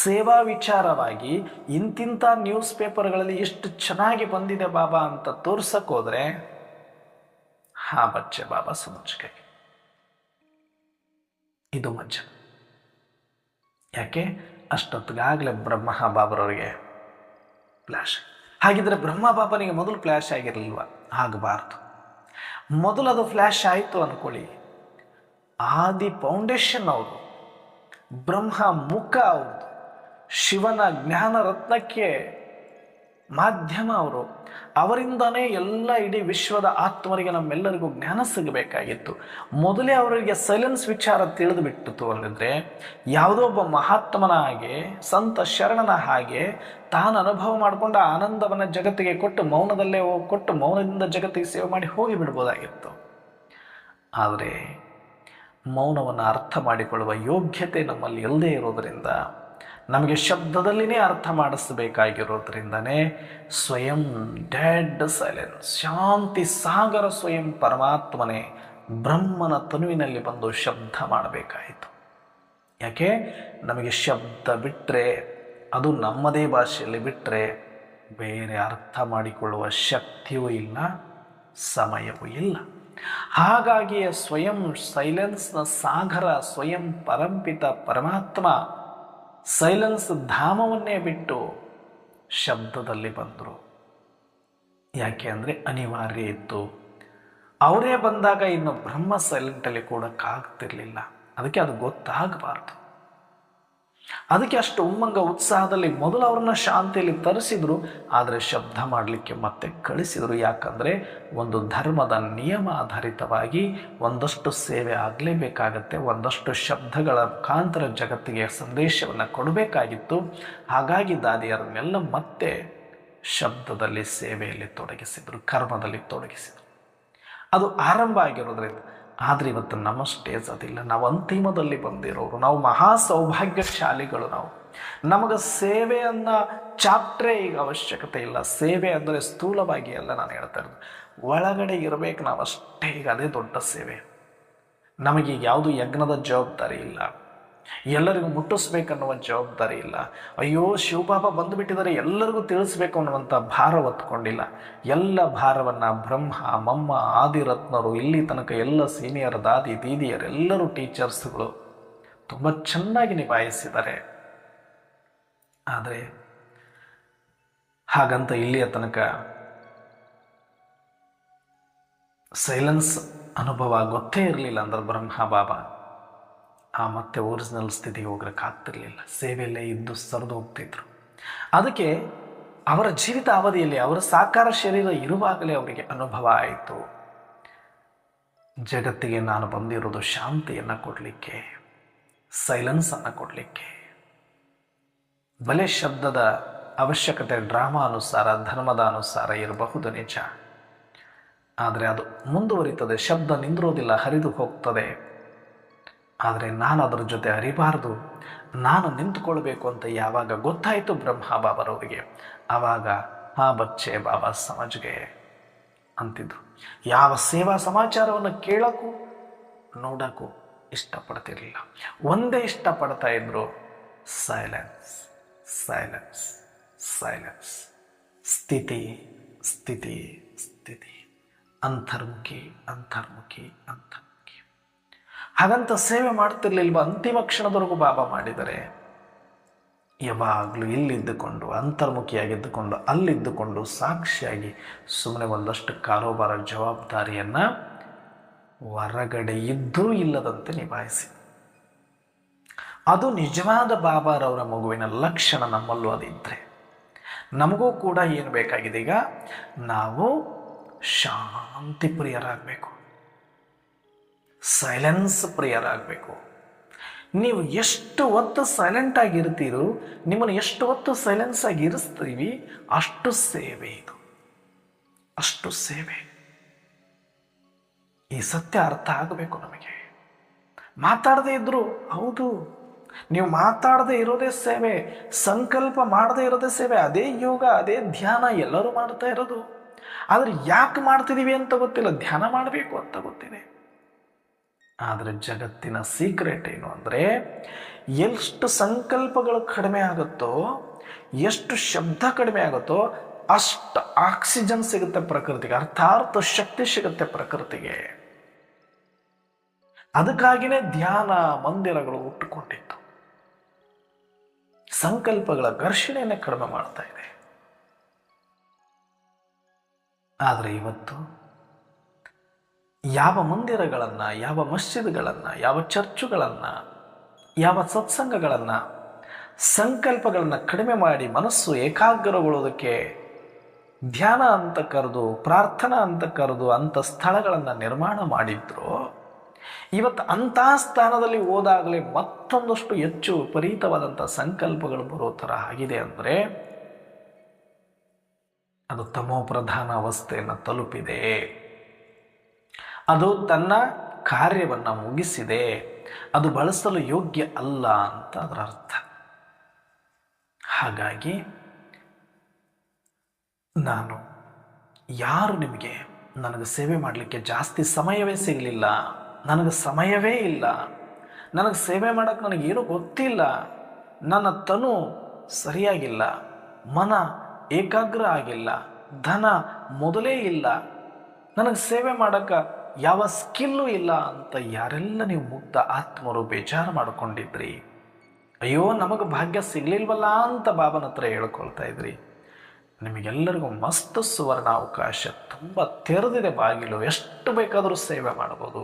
ಸೇವಾ ವಿಚಾರವಾಗಿ ಇಂತಿಂಥ ನ್ಯೂಸ್ ಪೇಪರ್ಗಳಲ್ಲಿ ಎಷ್ಟು ಚೆನ್ನಾಗಿ ಬಂದಿದೆ ಬಾಬಾ ಅಂತ ತೋರ್ಸಕ್ಕೋದ್ರೆ, ಹಾ ಬಚ್ಚೆ ಬಾಬಾ ಸಮಜ್ಗೆ, ಇದು ಮಜ್ಜ. ಯಾಕೆ? ಅಷ್ಟೊತ್ತಿಗಾಗಲೇ ಬ್ರಹ್ಮ ಬಾಬರವರಿಗೆ ಫ್ಲ್ಯಾಶ್. ಹಾಗಿದ್ರೆ ಬ್ರಹ್ಮ ಬಾಬನಿಗೆ ಮೊದಲು ಫ್ಲ್ಯಾಶ್ ಆಗಿರಲಿಲ್ವ? ಆಗಬಾರ್ದು. ಮೊದಲು ಅದು ಫ್ಲ್ಯಾಶ್ ಆಯಿತು ಅಂದ್ಕೊಳ್ಳಿ. ಆದಿ ಫೌಂಡೇಶನ್ ಅವರು, ಬ್ರಹ್ಮ ಮುಖ ಅವ್ರದ್ದು, ಶಿವನ ಜ್ಞಾನ ರತ್ನಕ್ಕೆ ಮಾಧ್ಯಮ ಅವರು. ಅವರಿಂದನೇ ಎಲ್ಲ ಇಡೀ ವಿಶ್ವದ ಆತ್ಮರಿಗೆ ನಮ್ಮೆಲ್ಲರಿಗೂ ಜ್ಞಾನ ಸಿಗಬೇಕಾಗಿತ್ತು. ಮೊದಲೇ ಅವರಿಗೆ ಸೈಲೆನ್ಸ್ ವಿಚಾರ ತಿಳಿದು ಬಿಟ್ಟಿತು ಅಂದಿದ್ರೆ, ಯಾವುದೋ ಒಬ್ಬ ಮಹಾತ್ಮನ ಹಾಗೆ, ಸಂತ ಶರಣನ ಹಾಗೆ ತಾನು ಅನುಭವ ಮಾಡಿಕೊಂಡ ಆನಂದವನ್ನು ಜಗತ್ತಿಗೆ ಕೊಟ್ಟು ಮೌನದಲ್ಲೇ ಕೊಟ್ಟು ಮೌನದಿಂದ ಜಗತ್ತಿಗೆ ಸೇವೆ ಮಾಡಿ ಹೋಗಿ ಬಿಡ್ಬೋದಾಗಿತ್ತು. ಆದರೆ ಮೌನವನ್ನು ಅರ್ಥ ಮಾಡಿಕೊಳ್ಳುವ ಯೋಗ್ಯತೆ ನಮ್ಮಲ್ಲಿ ಇಲ್ಲದೇ ಇರೋದರಿಂದ ನಮಗೆ ಶಬ್ದದಲ್ಲಿನೇ ಅರ್ಥ ಮಾಡಿಸಬೇಕಾಗಿರೋದ್ರಿಂದನೇ ಸ್ವಯಂ ಡೆಡ್ ಸೈಲೆನ್ಸ್, ಶಾಂತಿ ಸಾಗರ ಸ್ವಯಂ ಪರಮಾತ್ಮನೇ ಬ್ರಹ್ಮನ ತನುವಿನಲ್ಲಿ ಬಂದು ಶಬ್ದ ಮಾಡಬೇಕಾಯಿತು. ಯಾಕೆ? ನಮಗೆ ಶಬ್ದ ಬಿಟ್ಟರೆ, ಅದು ನಮ್ಮದೇ ಭಾಷೆಯಲ್ಲಿ ಬಿಟ್ಟರೆ ಬೇರೆ ಅರ್ಥ ಮಾಡಿಕೊಳ್ಳುವ ಶಕ್ತಿಯೂ ಇಲ್ಲ, ಸಮಯವೂ ಇಲ್ಲ. ಹಾಗಾಗಿಯೇ ಸ್ವಯಂ ಸೈಲೆನ್ಸ್ನ ಸಾಗರ ಸ್ವಯಂ ಪರಂಪಿತ ಪರಮಾತ್ಮ ಸೈಲೆನ್ಸ್ ಧಾಮವನ್ನೇ ಬಿಟ್ಟು ಶಬ್ದದಲ್ಲಿ ಬಂದರು. ಯಾಕೆ ಅಂದರೆ ಅನಿವಾರ್ಯ ಇತ್ತು. ಅವರೇ ಬಂದಾಗ ಇನ್ನು ಬ್ರಹ್ಮ ಸೈಲೆಂಟಲ್ಲಿ ಕೂಡಕ್ಕಾಗ್ತಿರ್ಲಿಲ್ಲ. ಅದಕ್ಕೆ ಅದು ಗೊತ್ತಾಗಬಾರ್ದು. ಅದಕ್ಕೆ ಅಷ್ಟು ಉಮ್ಮಂಗ ಉತ್ಸಾಹದಲ್ಲಿ ಮೊದಲು ಅವ್ರನ್ನ ಶಾಂತಿಯಲ್ಲಿ ತರಿಸಿದ್ರು, ಆದರೆ ಶಬ್ದ ಮಾಡಲಿಕ್ಕೆ ಮತ್ತೆ ಕಳಿಸಿದರು. ಯಾಕಂದರೆ ಒಂದು ಧರ್ಮದ ನಿಯಮ ಆಧಾರಿತವಾಗಿ ಒಂದಷ್ಟು ಸೇವೆ ಆಗಲೇಬೇಕಾಗತ್ತೆ, ಒಂದಷ್ಟು ಶಬ್ದಗಳ ಮುಖಾಂತರ ಜಗತ್ತಿಗೆ ಸಂದೇಶವನ್ನು ಕೊಡಬೇಕಾಗಿತ್ತು. ಹಾಗಾಗಿ ದಾದಿಯರನ್ನೆಲ್ಲ ಮತ್ತೆ ಶಬ್ದದಲ್ಲಿ ಸೇವೆಯಲ್ಲಿ ತೊಡಗಿಸಿದರು, ಕರ್ಮದಲ್ಲಿ ತೊಡಗಿಸಿದರು. ಅದು ಆರಂಭ ಆಗಿರೋದ್ರಿಂದ. ಆದರೆ ಇವತ್ತು ನಮ್ಮ ಸ್ಟೇಜ್ ಅದಿಲ್ಲ. ನಾವು ಅಂತಿಮದಲ್ಲಿ ಬಂದಿರೋರು, ನಾವು ಮಹಾ ಸೌಭಾಗ್ಯಶಾಲಿಗಳು. ನಮಗೆ ಸೇವೆ ಅನ್ನೋ ಚಾಪ್ಟ್ರೇ ಈಗ ಅವಶ್ಯಕತೆ ಇಲ್ಲ. ಸೇವೆ ಅಂದರೆ ಸ್ಥೂಲವಾಗಿ ಅಲ್ಲ ನಾನು ಹೇಳ್ತಾ ಇರೋದು, ಒಳಗಡೆ ಇರಬೇಕು ನಾವು ಅಷ್ಟೇ. ಈಗ ಅದೇ ದೊಡ್ಡ ಸೇವೆ. ನಮಗೀಗ ಯಾವುದು ಯಜ್ಞದ ಜವಾಬ್ದಾರಿ ಇಲ್ಲ, ಎಲ್ಲರಿಗೂ ಮುಟ್ಟಿಸ್ಬೇಕನ್ನುವ ಜವಾಬ್ದಾರಿ ಇಲ್ಲ. ಅಯ್ಯೋ ಶಿವಬಾಬಾ ಬಂದುಬಿಟ್ಟಿದ್ದಾರೆ ಎಲ್ಲರಿಗೂ ತಿಳಿಸ್ಬೇಕು ಅನ್ನುವಂಥ ಭಾರ ಹೊತ್ಕೊಂಡಿಲ್ಲ. ಎಲ್ಲ ಭಾರವನ್ನು ಬ್ರಹ್ಮ ಮಮ್ಮ ಆದಿರತ್ನರು ಇಲ್ಲಿ ತನಕ ಎಲ್ಲ ಸೀನಿಯರ್ ದಾದಿ ದೀದಿಯರೆಲ್ಲರೂ ಟೀಚರ್ಸ್ಗಳು ತುಂಬ ಚೆನ್ನಾಗಿ ನಿಭಾಯಿಸಿದ್ದಾರೆ. ಆದರೆ ಹಾಗಂತ ಇಲ್ಲಿಯ ತನಕ ಸೈಲೆನ್ಸ್ ಅನುಭವ ಗೊತ್ತೇ ಇರಲಿಲ್ಲ ಅಂದ್ರೆ ಬ್ರಹ್ಮ ಬಾಬಾ ಮತ್ತೆ ಒರಿಜಿನಲ್ ಸ್ಥಿತಿಗೆ ಹೋಗ್ಲಿಕ್ಕಾಗ್ತಿರ್ಲಿಲ್ಲ. ಸೇವೆಯಲ್ಲೇ ಇದ್ದು ಸರಿದು ಹೋಗ್ತಿದ್ರು. ಅದಕ್ಕೆ ಅವರ ಜೀವಿತ ಅವಧಿಯಲ್ಲಿ ಅವರ ಸಾಕಾರ ಶರೀರ ಇರುವಾಗಲೇ ಅವರಿಗೆ ಅನುಭವ ಆಯಿತು, ಜಗತ್ತಿಗೆ ನಾನು ಬಂದಿರೋದು ಶಾಂತಿಯನ್ನು ಕೊಡಲಿಕ್ಕೆ, ಸೈಲೆನ್ಸನ್ನು ಕೊಡಲಿಕ್ಕೆ. ಬಲೆ ಶಬ್ದದ ಅವಶ್ಯಕತೆ ಡ್ರಾಮಾ ಅನುಸಾರ ಧರ್ಮದ ಅನುಸಾರ ಇರಬಹುದು ನಿಜ, ಆದರೆ ಅದು ಮುಂದುವರಿತದೆ. ಶಬ್ದ ನಿಂದಿರೋದಿಲ್ಲ, ಹರಿದು ಹೋಗ್ತದೆ. ಆದರೆ ನಾನು ಅದರ ಜೊತೆ ಅರಿಬಾರ್ದು, ನಾನು ನಿಂತುಕೊಳ್ಬೇಕು ಅಂತ ಯಾವಾಗ ಗೊತ್ತಾಯಿತು ಬ್ರಹ್ಮ ಬಾಬರವರಿಗೆ, ಆವಾಗ ಬಚ್ಚೆ ಬಾಬಾ ಸಮಜ್ಗೆ ಅಂತಿದ್ರು. ಯಾವ ಸೇವಾ ಸಮಾಚಾರವನ್ನು ಕೇಳೋಕ್ಕೂ ನೋಡೋಕ್ಕೂ ಇಷ್ಟಪಡ್ತಿರಲಿಲ್ಲ. ಒಂದೇ ಇಷ್ಟಪಡ್ತಾ ಇದ್ರು, ಸೈಲೆನ್ಸ್ ಸೈಲೆನ್ಸ್ ಸೈಲೆನ್ಸ್, ಸ್ಥಿತಿ ಸ್ಥಿತಿ ಸ್ಥಿತಿ, ಅಂತರ್ಮುಖಿ ಅಂತರ್ಮುಖಿ ಅಂತರ್ಮುಖಿ. ಹಾಗಂತ ಸೇವೆ ಮಾಡ್ತಿರ್ಲಿಲ್ವ? ಅಂತಿಮ ಕ್ಷಣದವರೆಗೂ ಬಾಬಾ ಮಾಡಿದರೆ. ಯಾವಾಗಲೂ ಇಲ್ಲಿದ್ದುಕೊಂಡು ಅಂತರ್ಮುಖಿಯಾಗಿದ್ದುಕೊಂಡು ಅಲ್ಲಿದ್ದುಕೊಂಡು ಸಾಕ್ಷಿಯಾಗಿ ಸುಮ್ಮನೆ ಒಂದಷ್ಟು ಕಾರೋಬಾರ ಜವಾಬ್ದಾರಿಯನ್ನು ಹೊರಗಡೆ ಇದ್ದೂ ಇಲ್ಲದಂತೆ ನಿಭಾಯಿಸಿ. ಅದು ನಿಜವಾದ ಬಾಬಾರವರ ಮಗುವಿನ ಲಕ್ಷಣ. ನಮ್ಮಲ್ಲೂ ಅದಿದ್ದರೆ ನಮಗೂ ಕೂಡ ಏನು ಬೇಕಾಗಿದೆ, ಈಗ ನಾವು ಶಾಂತಿ ಪ್ರಿಯರಾಗಬೇಕು, ಸೈಲೆನ್ಸ್ ಪ್ರಿಯರಾಗಬೇಕು. ನೀವು ಎಷ್ಟು ಹೊತ್ತು ಸೈಲೆಂಟ್ ಆಗಿರ್ತೀರೋ, ನಿಮ್ಮನ್ನು ಎಷ್ಟು ಹೊತ್ತು ಸೈಲೆನ್ಸ್ ಆಗಿ ಇರಿಸ್ತೀವಿ, ಅಷ್ಟು ಸೇವೆ. ಇದು ಅಷ್ಟು ಸೇವೆ. ಈ ಸತ್ಯ ಅರ್ಥ ಆಗಬೇಕು ನಮಗೆ. ಮಾತಾಡದೇ ಇದ್ರು ಹೌದು, ನೀವು ಮಾತಾಡದೇ ಇರೋದೇ ಸೇವೆ, ಸಂಕಲ್ಪ ಮಾಡದೇ ಇರೋದೇ ಸೇವೆ. ಅದೇ ಯೋಗ, ಅದೇ ಧ್ಯಾನ ಎಲ್ಲರೂ ಮಾಡ್ತಾ ಇರೋದು. ಆದರೆ ಯಾಕೆ ಮಾಡ್ತಿದ್ದೀವಿ ಅಂತ ಗೊತ್ತಿಲ್ಲ, ಧ್ಯಾನ ಮಾಡಬೇಕು ಅಂತ ಗೊತ್ತಿದೆ. ಆದರೆ ಜಗತ್ತಿನ ಸೀಕ್ರೆಟ್ ಏನು ಅಂದರೆ, ಎಷ್ಟು ಸಂಕಲ್ಪಗಳು ಕಡಿಮೆ ಆಗುತ್ತೋ, ಎಷ್ಟು ಶಬ್ದ ಕಡಿಮೆ ಆಗುತ್ತೋ, ಅಷ್ಟು ಆಕ್ಸಿಜನ್ ಸಿಗುತ್ತೆ ಪ್ರಕೃತಿಗೆ, ಅರ್ಥಾತ್ ಶಕ್ತಿ ಸಿಗುತ್ತೆ ಪ್ರಕೃತಿಗೆ. ಅದಕ್ಕಾಗಿಯೇ ಧ್ಯಾನ ಮಂದಿರಗಳು ಹುಟ್ಟುಕೊಂಡಿತ್ತು. ಸಂಕಲ್ಪಗಳ ಘರ್ಷಣೆಯನ್ನು ಕಡಿಮೆ ಮಾಡ್ತಾ ಇದೆ. ಆದರೆ ಇವತ್ತು ಯಾವ ಮಂದಿರಗಳನ್ನು, ಯಾವ ಮಸ್ಜಿದ್ಗಳನ್ನು, ಯಾವ ಚರ್ಚುಗಳನ್ನು, ಯಾವ ಸತ್ಸಂಗಗಳನ್ನು, ಸಂಕಲ್ಪಗಳನ್ನು ಕಡಿಮೆ ಮಾಡಿ ಮನಸ್ಸು ಏಕಾಗ್ರಗೊಳ್ಳೋದಕ್ಕೆ ಧ್ಯಾನ ಅಂತ ಕರೆದು, ಪ್ರಾರ್ಥನಾ ಅಂತ ಕರೆದು ಅಂಥ ಸ್ಥಳಗಳನ್ನು ನಿರ್ಮಾಣ ಮಾಡಿದ್ರು. ಇವತ್ತು ಅಂಥ ಸ್ಥಾನದಲ್ಲಿ ಹೋದಾಗಲೇ ಮತ್ತೊಂದಷ್ಟು ಹೆಚ್ಚು ವಿಪರೀತವಾದಂಥ ಸಂಕಲ್ಪಗಳು ಬರೋ ಥರ ಆಗಿದೆ. ಅಂದರೆ ಅದು ತಮೋ ಪ್ರಧಾನ ಅವಸ್ಥೆಯನ್ನು ತಲುಪಿದೆ, ಅದು ತನ್ನ ಕಾರ್ಯವನ್ನು ಮುಗಿಸಿದೆ, ಅದು ಬಳಸಲು ಯೋಗ್ಯ ಅಲ್ಲ ಅಂತ ಅದರ ಅರ್ಥ. ಹಾಗಾಗಿ ನಾನು ಯಾರು ನಿಮಗೆ ನನಗೆ ಸೇವೆ ಮಾಡಲಿಕ್ಕೆ ಜಾಸ್ತಿ ಸಮಯವೇ ಸಿಗಲಿಲ್ಲ, ನನಗೆ ಸಮಯವೇ ಇಲ್ಲ, ನನಗೆ ಸೇವೆ ಮಾಡೋಕ್ಕೆ ನನಗೇನು ಗೊತ್ತಿಲ್ಲ, ನನ್ನ ತನು ಸರಿಯಾಗಿಲ್ಲ, ಮನ ಏಕಾಗ್ರ ಆಗಿಲ್ಲ, ಧನ ಮೊದಲೇ ಇಲ್ಲ, ನನಗೆ ಸೇವೆ ಮಾಡೋಕ್ಕೆ ಯಾವ ಸ್ಕಿಲ್ಲು ಇಲ್ಲ ಅಂತ ಯಾರೆಲ್ಲ ನೀವು ಮುಗ್ಧ ಆತ್ಮರು ಬೇಜಾರು ಮಾಡಿಕೊಂಡಿದ್ರಿ, ಅಯ್ಯೋ ನಮಗೆ ಭಾಗ್ಯ ಸಿಗಲಿಲ್ವಲ್ಲ ಅಂತ ಬಾಬನ ಹತ್ರ ಹೇಳ್ಕೊಳ್ತಾ ಇದ್ರಿ, ನಿಮಗೆಲ್ಲರಿಗೂ ಮಸ್ತ್ ಸುವರ್ಣಾವಕಾಶ ತುಂಬ ತೆರೆದಿದೆ ಬಾಗಿಲು. ಎಷ್ಟು ಬೇಕಾದರೂ ಸೇವೆ ಮಾಡ್ಬೋದು.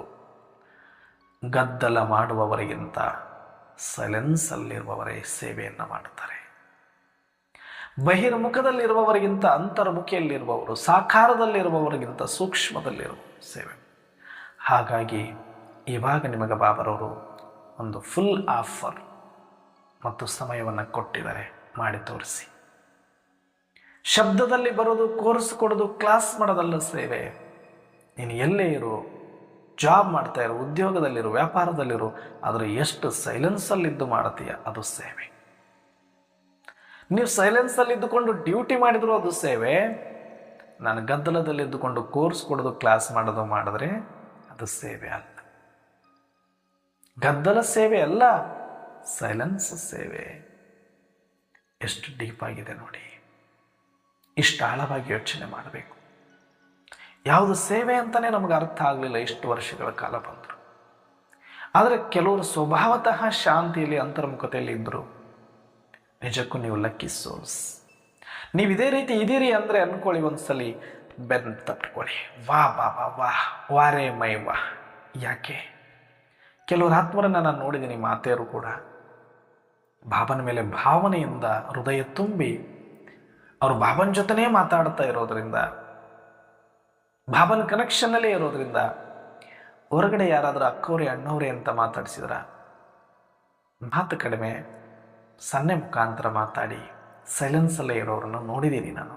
ಗದ್ದಲ ಮಾಡುವವರಿಗಿಂತ ಸೈಲೆನ್ಸಲ್ಲಿರುವವರೇ ಸೇವೆಯನ್ನು ಮಾಡುತ್ತಾರೆ. ಬಹಿರ್ಮುಖದಲ್ಲಿರುವವರಿಗಿಂತ ಅಂತರ್ಮುಖಿಯಲ್ಲಿರುವವರು, ಸಾಕಾರದಲ್ಲಿರುವವರಿಗಿಂತ ಸೂಕ್ಷ್ಮದಲ್ಲಿರುವ ಸೇವೆ. ಹಾಗಾಗಿ ಇವಾಗ ನಿಮಗೆ ಬಾಬರವರು ಒಂದು ಫುಲ್ ಆಫರ್ ಮತ್ತು ಸಮಯವನ್ನು ಕೊಟ್ಟಿದ್ದಾರೆ, ಮಾಡಿ ತೋರಿಸಿ. ಶಬ್ದದಲ್ಲಿ ಬರೋದು, ಕೋರ್ಸ್ ಕೊಡೋದು, ಕ್ಲಾಸ್ ಮಾಡೋದಲ್ಲ ಸೇವೆ. ನೀನು ಎಲ್ಲೇ ಇರು, ಜಾಬ್ ಮಾಡ್ತಾ ಇರು, ಉದ್ಯೋಗದಲ್ಲಿರು, ವ್ಯಾಪಾರದಲ್ಲಿರು, ಆದರೆ ಎಷ್ಟು ಸೈಲೆನ್ಸಲ್ಲಿದ್ದು ಮಾಡ್ತೀಯ ಅದು ಸೇವೆ. ನೀವು ಸೈಲೆನ್ಸಲ್ಲಿದ್ದುಕೊಂಡು ಡ್ಯೂಟಿ ಮಾಡಿದ್ರು ಅದು ಸೇವೆ. ನಾನು ಗದ್ದಲದಲ್ಲಿದ್ದುಕೊಂಡು ಕೋರ್ಸ್ ಕೊಡೋದು, ಕ್ಲಾಸ್ ಮಾಡೋದು ಮಾಡಿದ್ರೆ ಅದು ಸೇವೆ ಅಲ್ಲ. ಗದ್ದಲ ಸೇವೆ ಅಲ್ಲ, ಸೈಲೆನ್ಸ್ ಸೇವೆ. ಎಷ್ಟು ಡೀಪ್ ಆಗಿದೆ ನೋಡಿ. ಇಷ್ಟು ಆಳವಾಗಿ ಯೋಚನೆ ಮಾಡಬೇಕು. ಯಾವುದು ಸೇವೆ ಅಂತಲೇ ನಮಗೆ ಅರ್ಥ ಆಗಲಿಲ್ಲ ಇಷ್ಟು ವರ್ಷಗಳ ಕಾಲ ಬಂದರು. ಆದರೆ ಕೆಲವರು ಸ್ವಭಾವತಃ ಶಾಂತಿಯಲ್ಲಿ, ಅಂತರ್ಮುಖತೆಯಲ್ಲಿ ಇದ್ದರು. ನಿಜಕ್ಕೂ ನೀವು ಲಕ್ಕಿ ಸೋಲ್ಸ್. ನೀವು ಇದೇ ರೀತಿ ಇದೀರಿ ಅಂದರೆ ಅಂದ್ಕೊಳ್ಳಿ, ಒಂದ್ಸಲಿ ಬೆನ್ನು ತಟ್ಕೊಳ್ಳಿ, ವಾ ಬಾಬಾ ವಾಹ್, ವಾರೇ ಮೈ ವಾಹ್. ಯಾಕೆ? ಕೆಲವರು ಆತ್ಮರನ್ನು ನಾನು ನೋಡಿದ್ದೀನಿ, ಮಾತೆಯರು ಕೂಡ ಬಾಬನ ಮೇಲೆ ಭಾವನೆಯಿಂದ ಹೃದಯ ತುಂಬಿ ಅವರು ಬಾಬನ ಜೊತೆನೇ ಮಾತಾಡ್ತಾ ಇರೋದ್ರಿಂದ, ಬಾಬನ ಕನೆಕ್ಷನ್ನಲ್ಲೇ ಇರೋದ್ರಿಂದ, ಹೊರಗಡೆ ಯಾರಾದರೂ ಅಕ್ಕವ್ರೆ ಅಣ್ಣವ್ರೆ ಅಂತ ಮಾತಾಡಿಸಿದ್ರ ಮಾತು ಕಡಿಮೆ, ಸನ್ನೆ ಮುಖಾಂತರ ಮಾತಾಡಿ ಸೈಲೆನ್ಸಲ್ಲೇ ಇರೋರನ್ನು ನೋಡಿದ್ದೀನಿ ನಾನು.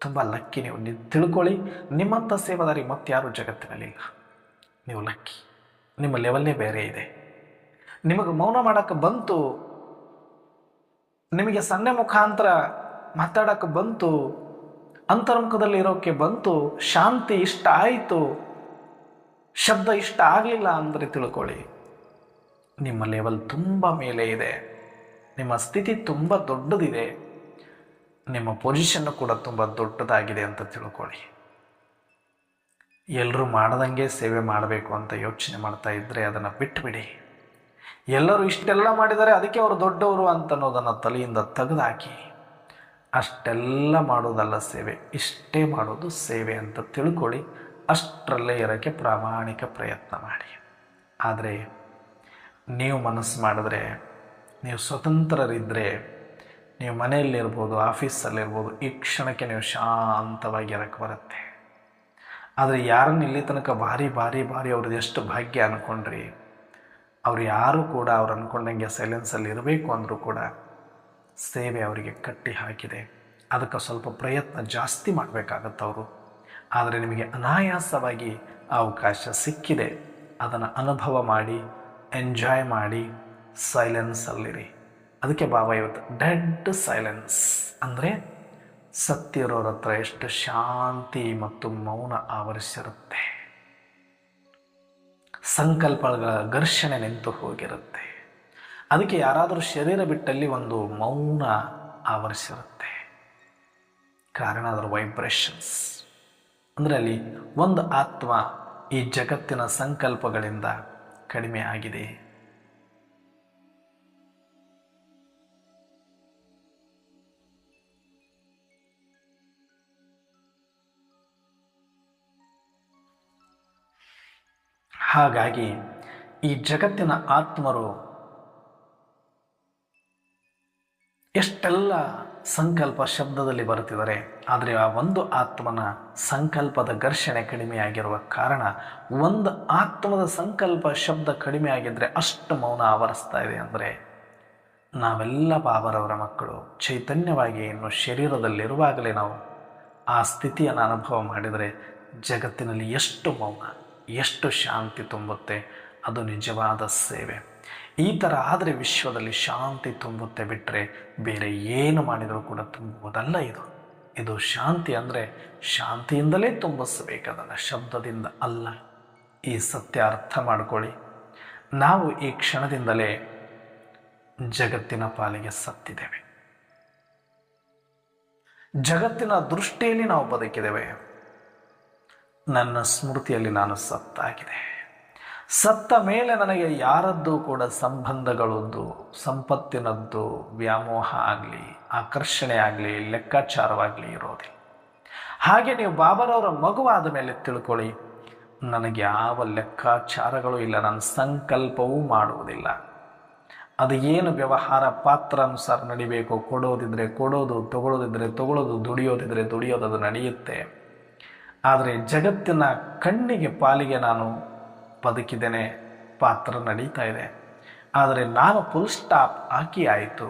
ತುಂಬ ಲಕ್ಕಿ ನೀವು. ತಿಳ್ಕೊಳ್ಳಿ, ನಿಮ್ಮಂಥ ಸೇವಾದಾರಿ ಮತ್ತಾರು ಜಗತ್ತಿನಲ್ಲಿಲ್ಲ. ನೀವು ಲಕ್ಕಿ. ನಿಮ್ಮ ಲೆವೆಲ್ಲೇ ಬೇರೆ ಇದೆ. ನಿಮಗೆ ಮೌನ ಮಾಡೋಕ್ಕೆ ಬಂತು, ನಿಮಗೆ ಸನ್ನೆ ಮುಖಾಂತರ ಮಾತಾಡೋಕ್ಕೆ ಬಂತು, ಅಂತರ್ಮುಖದಲ್ಲಿ ಇರೋಕ್ಕೆ ಬಂತು, ಶಾಂತಿ ಇಷ್ಟ ಆಯಿತು, ಶಬ್ದ ಇಷ್ಟ ಆಗಲಿಲ್ಲ ಅಂದರೆ ತಿಳ್ಕೊಳ್ಳಿ, ನಿಮ್ಮ ಲೆವೆಲ್ ತುಂಬ ಮೇಲೆ ಇದೆ, ನಿಮ್ಮ ಸ್ಥಿತಿ ತುಂಬ ದೊಡ್ಡದಿದೆ, ನಿಮ್ಮ ಪೊಸಿಷನ್ನು ಕೂಡ ತುಂಬ ದೊಡ್ಡದಾಗಿದೆ ಅಂತ ತಿಳ್ಕೊಳ್ಳಿ. ಎಲ್ಲರೂ ಮಾಡ್ದಂಗೆ ಸೇವೆ ಮಾಡಬೇಕು ಅಂತ ಯೋಚನೆ ಮಾಡ್ತಾ ಇದ್ದರೆ ಅದನ್ನು ಬಿಟ್ಟುಬಿಡಿ. ಎಲ್ಲರೂ ಇಷ್ಟೆಲ್ಲ ಮಾಡಿದರೆ ಅದಕ್ಕೆ ಅವರು ದೊಡ್ಡವರು ಅಂತ ಅನ್ನೋದನ್ನು ತಲೆಯಿಂದ ತೆಗೆದುಹಾಕಿ. ಅಷ್ಟೆಲ್ಲ ಮಾಡೋದಲ್ಲ ಸೇವೆ, ಇಷ್ಟೇ ಮಾಡೋದು ಸೇವೆ ಅಂತ ತಿಳ್ಕೊಳ್ಳಿ. ಅಷ್ಟರಲ್ಲೇ ಇರೋಕ್ಕೆ ಪ್ರಾಮಾಣಿಕ ಪ್ರಯತ್ನ ಮಾಡಿ. ಆದರೆ ನೀವು ಮನಸ್ಸು ಮಾಡಿದ್ರೆ, ನೀವು ಸ್ವತಂತ್ರರಿದ್ದರೆ, ನೀವು ಮನೆಯಲ್ಲಿರ್ಬೋದು, ಆಫೀಸಲ್ಲಿರ್ಬೋದು, ಈ ಕ್ಷಣಕ್ಕೆ ನೀವು ಶಾಂತವಾಗಿ ಇರೋಕ್ಕೆ ಬರುತ್ತೆ. ಆದರೆ ಯಾರನ್ನು ಇಲ್ಲಿ ತನಕ ಭಾರಿ ಭಾರಿ ಭಾರಿ ಅವ್ರದ್ದು ಎಷ್ಟು ಭಾಗ್ಯ ಅಂದ್ಕೊಂಡ್ರಿ, ಅವ್ರು ಯಾರೂ ಕೂಡ ಅವ್ರು ಅಂದ್ಕೊಂಡಂಗೆ ಸೈಲೆನ್ಸಲ್ಲಿ ಇರಬೇಕು ಅಂದರೂ ಕೂಡ ಸೇವೆ ಅವರಿಗೆ ಕಟ್ಟಿ ಹಾಕಿದೆ. ಅದಕ್ಕೆ ಸ್ವಲ್ಪ ಪ್ರಯತ್ನ ಜಾಸ್ತಿ ಮಾಡಬೇಕಾಗತ್ತೆ ಅವರು. ಆದರೆ ನಿಮಗೆ ಅನಾಯಾಸವಾಗಿ ಅವಕಾಶ ಸಿಕ್ಕಿದೆ. ಅದನ್ನು ಅನುಭವ ಮಾಡಿ, ಎಂಜಾಯ್ ಮಾಡಿ, ಸೈಲೆನ್ಸಲ್ಲಿರಿ. ಅದಕ್ಕೆ ಬಾಬಾ ಇವತ್ತು ಡೆಡ್ ಸೈಲೆನ್ಸ್ ಅಂದರೆ ಸತ್ಯ ಇರೋರ ಹತ್ರ ಎಷ್ಟು ಶಾಂತಿ ಮತ್ತು ಮೌನ ಆವರಿಸಿರುತ್ತೆ. ಸಂಕಲ್ಪಗಳ ಘರ್ಷಣೆ ನಿಂತು ಹೋಗಿರುತ್ತೆ. ಅದಕ್ಕೆ ಯಾರಾದರೂ ಶರೀರ ಬಿಟ್ಟಲ್ಲಿ ಒಂದು ಮೌನ ಆವರಿಸಿರುತ್ತೆ. ಕಾರಣ ಅದರ ವೈಬ್ರೇಷನ್ಸ್. ಅಂದರೆ ಅಲ್ಲಿ ಒಂದು ಆತ್ಮ ಈ ಜಗತ್ತಿನ ಸಂಕಲ್ಪಗಳಿಂದ ಕಡಿಮೆ ಆಗಿದೆ. ಹಾಗಾಗಿ ಈ ಜಗತ್ತಿನ ಆತ್ಮರು ಎಷ್ಟೆಲ್ಲ ಸಂಕಲ್ಪ ಶಬ್ದದಲ್ಲಿ ಬರುತ್ತಿದ್ದಾರೆ, ಆದರೆ ಆ ಒಂದು ಆತ್ಮನ ಸಂಕಲ್ಪದ ಘರ್ಷಣೆ ಕಡಿಮೆಯಾಗಿರುವ ಕಾರಣ, ಒಂದು ಆತ್ಮದ ಸಂಕಲ್ಪ ಶಬ್ದ ಕಡಿಮೆ ಆಗಿದ್ದರೆ ಅಷ್ಟು ಮೌನ ಆವರಿಸ್ತಾ ಇದೆ. ಅಂದರೆ ನಾವೆಲ್ಲ ಬಾಬರವರ ಮಕ್ಕಳು ಚೈತನ್ಯವಾಗಿ ಇನ್ನು ಶರೀರದಲ್ಲಿರುವಾಗಲೇ ನಾವು ಆ ಸ್ಥಿತಿಯನ್ನು ಅನುಭವ ಮಾಡಿದರೆ ಜಗತ್ತಿನಲ್ಲಿ ಎಷ್ಟು ಮೌನ, ಎಷ್ಟು ಶಾಂತಿ ತುಂಬುತ್ತೆ. ಅದು ನಿಜವಾದ ಸೇವೆ. ಈ ಥರ ಆದರೆ ವಿಶ್ವದಲ್ಲಿ ಶಾಂತಿ ತುಂಬುತ್ತೆ ಬಿಟ್ಟರೆ ಬೇರೆ ಏನು ಮಾಡಿದರೂ ಕೂಡ ತುಂಬುವುದಲ್ಲ ಇದು. ಇದು ಶಾಂತಿ ಅಂದರೆ ಶಾಂತಿಯಿಂದಲೇ ತುಂಬಿಸಬೇಕದನ್ನು, ಶಬ್ದದಿಂದ ಅಲ್ಲ. ಈ ಸತ್ಯ ಅರ್ಥ ಮಾಡಿಕೊಳ್ಳಿ. ನಾವು ಈ ಕ್ಷಣದಿಂದಲೇ ಜಗತ್ತಿನ ಪಾಲಿಗೆ ಸತ್ತಿದ್ದೇವೆ. ಜಗತ್ತಿನ ದೃಷ್ಟಿಯಲ್ಲಿ ನಾವು ಬದುಕಿದ್ದೇವೆ. ನನ್ನ ಸ್ಮೃತಿಯಲ್ಲಿ ನಾನು ಸತ್ತಾಗಿದೆ. ಸತ್ತ ಮೇಲೆ ನನಗೆ ಯಾರದ್ದು ಕೂಡ ಸಂಬಂಧಗಳದ್ದು, ಸಂಪತ್ತಿನದ್ದು ವ್ಯಾಮೋಹ ಆಗಲಿ, ಆಕರ್ಷಣೆ ಆಗಲಿ, ಲೆಕ್ಕಾಚಾರವಾಗಲಿ ಇರೋದಿಲ್ಲ. ಹಾಗೆ ನೀವು ಬಾಬರವರ ಮಗುವಾದ ಮೇಲೆ ತಿಳ್ಕೊಳ್ಳಿ, ನನಗೆ ಯಾವ ಲೆಕ್ಕಾಚಾರಗಳು ಇಲ್ಲ, ನನ್ನ ಸಂಕಲ್ಪವೂ ಮಾಡುವುದಿಲ್ಲ. ಅದು ಏನು ವ್ಯವಹಾರ ಪಾತ್ರಾನುಸಾರ ನಡಿಬೇಕು, ಕೊಡೋದಿದ್ರೆ ಕೊಡೋದು, ತಗೊಳ್ಳೋದಿದ್ರೆ ತಗೊಳ್ಳೋದು, ದುಡಿಯೋದಿದ್ರೆ ದುಡಿಯೋದು, ಅದು ನಡೆಯುತ್ತೆ. ಆದರೆ ಜಗತ್ತಿನ ಕಣ್ಣಿಗೆ ಪಾಲಿಗೆ ನಾನು ಬದುಕಿದ್ದೇನೆ, ಪಾತ್ರ ನಡೀತಾ ಇದೆ. ಆದರೆ ನಾನು ಫುಲ್ ಸ್ಟಾಪ್ ಹಾಕಿ ಆಯಿತು.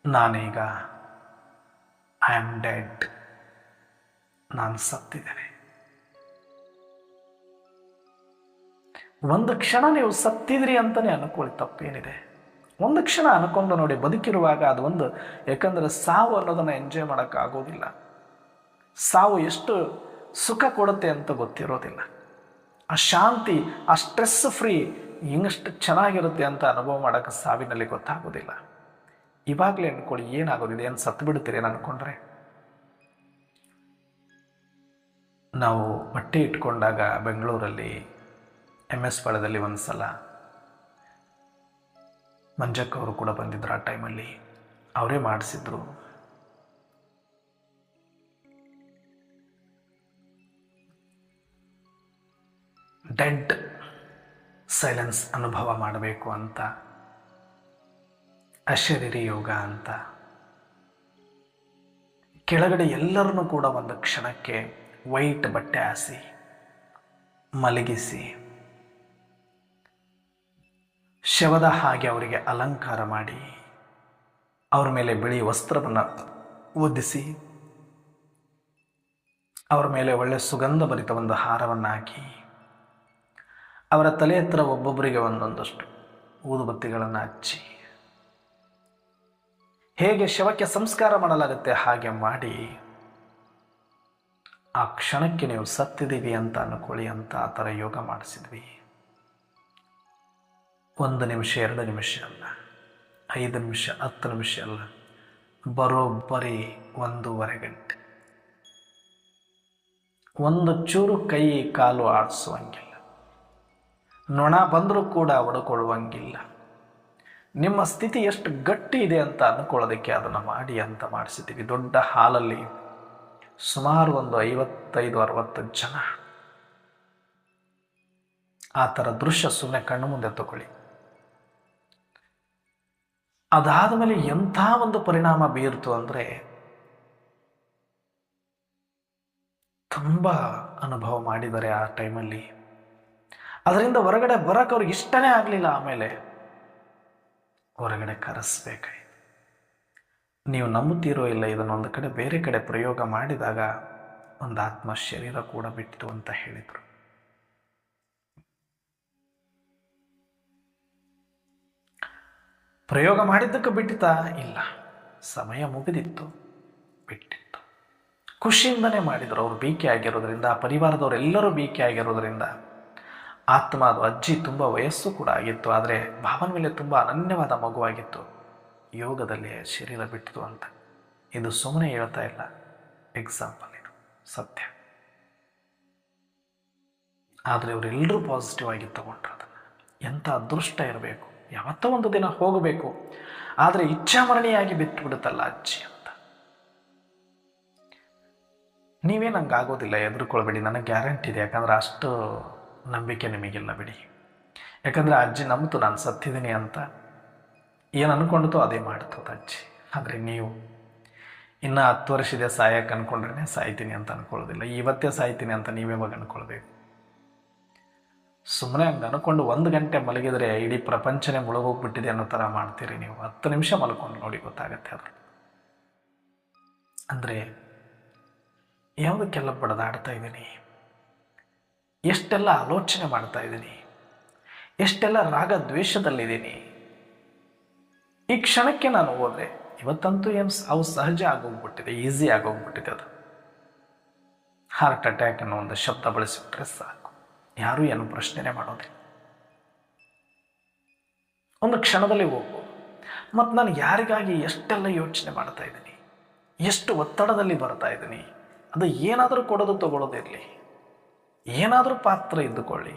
ನಾನೀಗ ಐ ಆಮ್ ಡೆಡ್, ನಾನು ಸತ್ತಿದ್ದೇನೆ. ಒಂದು ಕ್ಷಣ ನೀವು ಸತ್ತಿದ್ರಿ ಅಂತಲೇ ಅನ್ಕೊಳ್ಳಿ, ತಪ್ಪೇನಿದೆ. ಒಂದು ಕ್ಷಣ ಅನ್ಕೊಂಡು ನೋಡಿ, ಬದುಕಿರುವಾಗ ಅದು ಒಂದು, ಯಾಕಂದರೆ ಸಾವು ಅನ್ನೋದನ್ನು ಎಂಜಾಯ್ ಮಾಡೋಕ್ಕಾಗೋದಿಲ್ಲ. ಸಾವು ಎಷ್ಟು ಸುಖ ಕೊಡುತ್ತೆ ಅಂತ ಗೊತ್ತಿರೋದಿಲ್ಲ. ಆ ಶಾಂತಿ, ಆ ಸ್ಟ್ರೆಸ್ ಫ್ರೀ ಹಿಂಗಷ್ಟು ಚೆನ್ನಾಗಿರುತ್ತೆ ಅಂತ ಅನುಭವ ಮಾಡೋಕ್ಕೆ ಸಾವಿನಲ್ಲಿ ಗೊತ್ತಾಗೋದಿಲ್ಲ. ಇವಾಗಲೇ ಅನ್ಕೊಳ್ಳಿ, ಏನಾಗೋದಿದೆ, ಏನು ಸತ್ತು ಬಿಡ್ತೀರಿ ಏನು ಅಂದ್ಕೊಂಡ್ರೆ. ನಾವು ಬಟ್ಟೆ ಇಟ್ಕೊಂಡಾಗ ಬೆಂಗಳೂರಲ್ಲಿ MS ಪಾಳ್ಯದಲ್ಲಿ ಒಂದು ಸಲ ಮಂಜಕ್ಕ ಅವರು ಕೂಡ ಬಂದಿದ್ರು. ಆ ಟೈಮಲ್ಲಿ ಅವರೇ ಮಾಡಿಸಿದ್ರು. ಡೆಡ್ ಸೈಲೆನ್ಸ್ ಅನುಭವ ಮಾಡಬೇಕು ಅಂತ, ಅಶರೀರಿ ಯೋಗ ಅಂತ. ಕೆಳಗಡೆ ಎಲ್ಲರನ್ನೂ ಕೂಡ ಒಂದು ಕ್ಷಣಕ್ಕೆ ವೈಟ್ ಬಟ್ಟೆ ಹಾಸಿ ಮಲಗಿಸಿ, ಶವದ ಹಾಗೆ ಅವರಿಗೆ ಅಲಂಕಾರ ಮಾಡಿ, ಅವರ ಮೇಲೆ ಬಿಳಿ ವಸ್ತ್ರವನ್ನು ಒದಿಸಿ, ಅವರ ಮೇಲೆ ಒಳ್ಳೆ ಸುಗಂಧ ಭರಿತ ಒಂದು ಹಾರವನ್ನು ಹಾಕಿ, ಅವರ ತಲೆ ಹತ್ರ ಒಬ್ಬೊಬ್ಬರಿಗೆ ಒಂದೊಂದಷ್ಟು ಊದುಬತ್ತಿಗಳನ್ನು ಹಚ್ಚಿ, ಹೇಗೆ ಶವಕ್ಕೆ ಸಂಸ್ಕಾರ ಮಾಡಲಾಗುತ್ತೆ ಹಾಗೆ ಮಾಡಿ, ಆ ಕ್ಷಣಕ್ಕೆ ನೀವು ಸತ್ತಿದ್ದೀವಿ ಅಂತ ಅನ್ಕೊಳ್ಳಿ ಅಂತ ಆ ಥರ ಯೋಗ ಮಾಡಿಸಿದ್ವಿ. 1 ನಿಮಿಷ 2 ನಿಮಿಷ ಅಲ್ಲ, 5 ನಿಮಿಷ 10 ನಿಮಿಷ ಅಲ್ಲ, ಬರೋಬ್ಬರಿ 1.5 ಗಂಟೆ. ಒಂದು ಚೂರು ಕೈ ಕಾಲು ಆಡಿಸುವಂಗಿಲ್ಲ, ನೊಣ ಬಂದರೂ ಕೂಡ ಒಡ್ಕೊಳ್ಳುವಂಗಿಲ್ಲ. ನಿಮ್ಮ ಸ್ಥಿತಿ ಎಷ್ಟು ಗಟ್ಟಿ ಇದೆ ಅಂತ ಅಂದ್ಕೊಳ್ಳೋದಕ್ಕೆ ಅದನ್ನು ಮಾಡಿ ಅಂತ ಮಾಡಿಸಿದ್ದೀವಿ. ದೊಡ್ಡ ಹಾಲಲ್ಲಿ ಸುಮಾರು ಒಂದು 55-60 ಜನ. ಆ ಥರ ದೃಶ್ಯ ಸುಮ್ಮನೆ ಕಣ್ಣು ಮುಂದೆ ತಗೊಳ್ಳಿ. ಅದಾದ ಮೇಲೆ ಎಂಥ ಒಂದು ಪರಿಣಾಮ ಬೀರ್ತು ಅಂದರೆ, ತುಂಬ ಅನುಭವ ಮಾಡಿದ್ದಾರೆ ಆ ಟೈಮಲ್ಲಿ. ಅದರಿಂದ ಹೊರಗಡೆ ಬರೋಕ್ಕೆ ಅವ್ರಿಗೆ ಇಷ್ಟನೇ ಆಗಲಿಲ್ಲ. ಆಮೇಲೆ ಹೊರಗಡೆ ಕರೆಸ್ಬೇಕಾಯ್ತು. ನೀವು ನಂಬುತ್ತೀರೋ ಇಲ್ಲ, ಇದನ್ನೊಂದು ಕಡೆ ಬೇರೆ ಕಡೆ ಪ್ರಯೋಗ ಮಾಡಿದಾಗ ಒಂದು ಆತ್ಮ ಶರೀರ ಕೂಡ ಬಿಟ್ಟಿತು ಅಂತ ಹೇಳಿದರು. ಪ್ರಯೋಗ ಮಾಡಿದ್ದಕ್ಕೆ ಬಿಟ್ಟಿತಾ? ಇಲ್ಲ, ಸಮಯ ಮುಗಿದಿತ್ತು, ಬಿಟ್ಟಿತ್ತು. ಖುಷಿಯಿಂದನೇ ಮಾಡಿದರು. ಅವರು ಬೀಕೆ ಆಗಿರೋದ್ರಿಂದ, ಆ ಪರಿವಾರದವರೆಲ್ಲರೂ ಬೀಕೆ ಆಗಿರೋದ್ರಿಂದ ಆತ್ಮ, ಅದು ಅಜ್ಜಿ ತುಂಬ ವಯಸ್ಸು ಕೂಡ ಆಗಿತ್ತು, ಆದರೆ ಭಾವನ ಮೇಲೆ ತುಂಬ ಅನನ್ಯವಾದ ಮಗುವಾಗಿತ್ತು. ಯೋಗದಲ್ಲಿ ಶರೀರ ಬಿಟ್ಟಿತು ಅಂತ. ಇದು ಸುಮ್ಮನೆ ಹೇಳ್ತಾ ಇಲ್ಲ, ಎಕ್ಸಾಂಪಲ್, ಇದು ಸತ್ಯ. ಆದರೆ ಅವರೆಲ್ಲರೂ ಪಾಸಿಟಿವ್ ಆಗಿ ತಗೊಂಡ್ರು ಅದನ್ನು. ಎಂಥ ಅದೃಷ್ಟ ಇರಬೇಕು. ಯಾವತ್ತೋ ಒಂದು ದಿನ ಹೋಗಬೇಕು, ಆದರೆ ಇಚ್ಛಾಮರಣಿಯಾಗಿ ಬಿಟ್ಟುಬಿಡುತ್ತಲ್ಲ ಅಜ್ಜಿ ಅಂತ. ನೀವೇನು ಹಂಗೆ ಆಗೋದಿಲ್ಲ, ಹೆದರ್ಕೊಳ್ಬೇಡಿ, ನನಗೆ ಗ್ಯಾರಂಟಿ ಇದೆ. ಯಾಕಂದ್ರೆ ಅಷ್ಟು ನಂಬಿಕೆ ನಿಮಗಿಲ್ಲ ಬಿಡಿ. ಯಾಕಂದರೆ ಅಜ್ಜಿ ನಂಬಿತು ನಾನು ಸತ್ತಿದ್ದೀನಿ ಅಂತ. ಏನು ಅಂದ್ಕೊಂಡಿತು ಅದೇ ಮಾಡ್ತದ ಅಜ್ಜಿ. ಆದರೆ ನೀವು ಇನ್ನೂ 10 ವರ್ಷ ಇದೆ ಸಾಯಕ್ಕೆ ಅಂದ್ಕೊಂಡ್ರೆ ಸಾಯ್ತೀನಿ ಅಂತ ಅಂದ್ಕೊಳ್ಳೋದಿಲ್ಲ. ಇವತ್ತೇ ಸಾಯ್ತೀನಿ ಅಂತ ನೀವ್ಯಾವಾಗ ಅಂದ್ಕೊಳ್ಬೇಕು. ಸುಮ್ಮನೆ ಹಂಗೆ ಅಂದ್ಕೊಂಡು 1 ಗಂಟೆ ಮಲಗಿದರೆ ಇಡೀ ಪ್ರಪಂಚನೇ ಮುಳುಗೋಗ್ಬಿಟ್ಟಿದೆ ಅನ್ನೋ ಥರ ಮಾಡ್ತೀರಿ ನೀವು. 10 ನಿಮಿಷ ಮಲ್ಕೊಂಡು ನೋಡಿ, ಗೊತ್ತಾಗತ್ತೆ ಅದು. ಅಂದರೆ ಯಾವುದಕ್ಕೆಲ್ಲ ಬಡದಾಡ್ತಾ ಇದ್ದೀನಿ, ಎಷ್ಟೆಲ್ಲ ಆಲೋಚನೆ ಮಾಡ್ತಾ ಇದ್ದೀನಿ, ಎಷ್ಟೆಲ್ಲ ರಾಗ ದ್ವೇಷದಲ್ಲಿದ್ದೀನಿ. ಈ ಕ್ಷಣಕ್ಕೆ ನಾನು ಹೋದರೆ ಇವತ್ತಂತೂ ಏನು ಅವು ಸಹಜ ಆಗೋಗ್ಬಿಟ್ಟಿದೆ, ಈಸಿ ಆಗೋಗ್ಬಿಟ್ಟಿದೆ. ಅದು ಹಾರ್ಟ್ ಅಟ್ಯಾಕ್ ಅನ್ನೋ ಒಂದು ಶಬ್ದ ಬಳಸಿಬಿಟ್ರೆ ಸಾಕು, ಯಾರೂ ಏನು ಪ್ರಶ್ನೆನೇ ಮಾಡೋದಿಲ್ಲ. ಒಂದು ಕ್ಷಣದಲ್ಲಿ ಹೋಗ್ಬೋದು. ಮತ್ತು ನಾನು ಯಾರಿಗಾಗಿ ಎಷ್ಟೆಲ್ಲ ಯೋಚನೆ ಮಾಡ್ತಾ ಇದ್ದೀನಿ, ಎಷ್ಟು ಒತ್ತಡದಲ್ಲಿ ಬರ್ತಾ ಇದ್ದೀನಿ. ಅದು ಏನಾದರೂ ಕೊಡೋದು ತಗೊಳ್ಳೋದಿರಲಿ, ಏನಾದರೂ ಪಾತ್ರ ಇದ್ದುಕೊಳ್ಳಿ,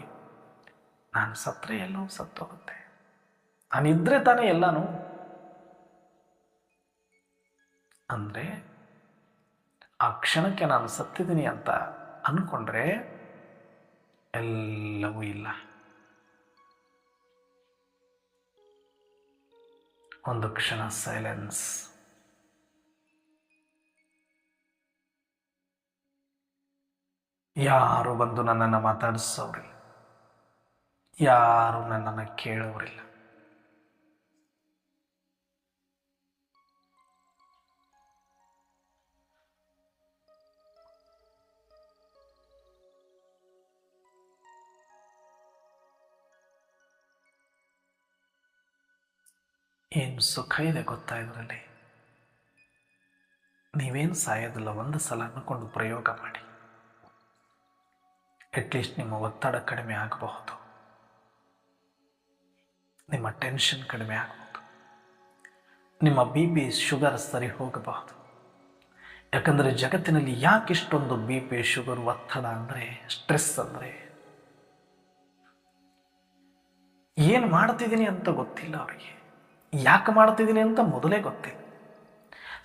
ನಾನು ಸತ್ತರೆ ಎಲ್ಲವೂ ಸತ್ತೋಗುತ್ತೆ. ನಾನಿದ್ರೆ ತಾನೇ ಎಲ್ಲನೂ. ಅಂದರೆ ಆ ಕ್ಷಣಕ್ಕೆ ನಾನು ಸತ್ತಿದ್ದೀನಿ ಅಂತ ಅಂದ್ಕೊಂಡ್ರೆ ಎಲ್ಲವೂ ಇಲ್ಲ. ಒಂದು ಕ್ಷಣ ಸೈಲೆನ್ಸ್. ಯಾರು ಬಂದು ನನ್ನನ್ನು ಮಾತಾಡಿಸೋರಿಲ್ಲ, ಯಾರು ನನ್ನನ್ನು ಕೇಳೋರಿಲ್ಲ. ಏನು ಸುಖ ಇದೆ ಗೊತ್ತಾ ಇದರಲ್ಲಿ? ನೀವೇನು ಸಾಯೋದಿಲ್ಲ. ಒಂದು ಸಲ ಅಂದ್ಕೊಂಡು ಪ್ರಯೋಗ ಮಾಡಿ. ಅಟ್ಲೀಸ್ಟ್ ನಿಮ್ಮ ಒತ್ತಡ ಕಡಿಮೆ ಆಗಬಹುದು, ನಿಮ್ಮ ಟೆನ್ಷನ್ ಕಡಿಮೆ ಆಗಬಹುದು, ನಿಮ್ಮ BP ಶುಗರ್ ಸರಿ ಹೋಗಬಹುದು. ಯಾಕಂದರೆ ಜಗತ್ತಿನಲ್ಲಿ ಯಾಕಿಷ್ಟೊಂದು BP ಶುಗರ್ ಒತ್ತಡ ಅಂದರೆ, ಸ್ಟ್ರೆಸ್ ಅಂದರೆ ಏನು ಮಾಡ್ತಿದ್ದೀನಿ ಅಂತ ಗೊತ್ತಿಲ್ಲ ಅವರಿಗೆ. ಯಾಕೆ ಮಾಡ್ತಿದ್ದೀನಿ ಅಂತ ಮೊದಲೇ ಗೊತ್ತಿಲ್ಲ.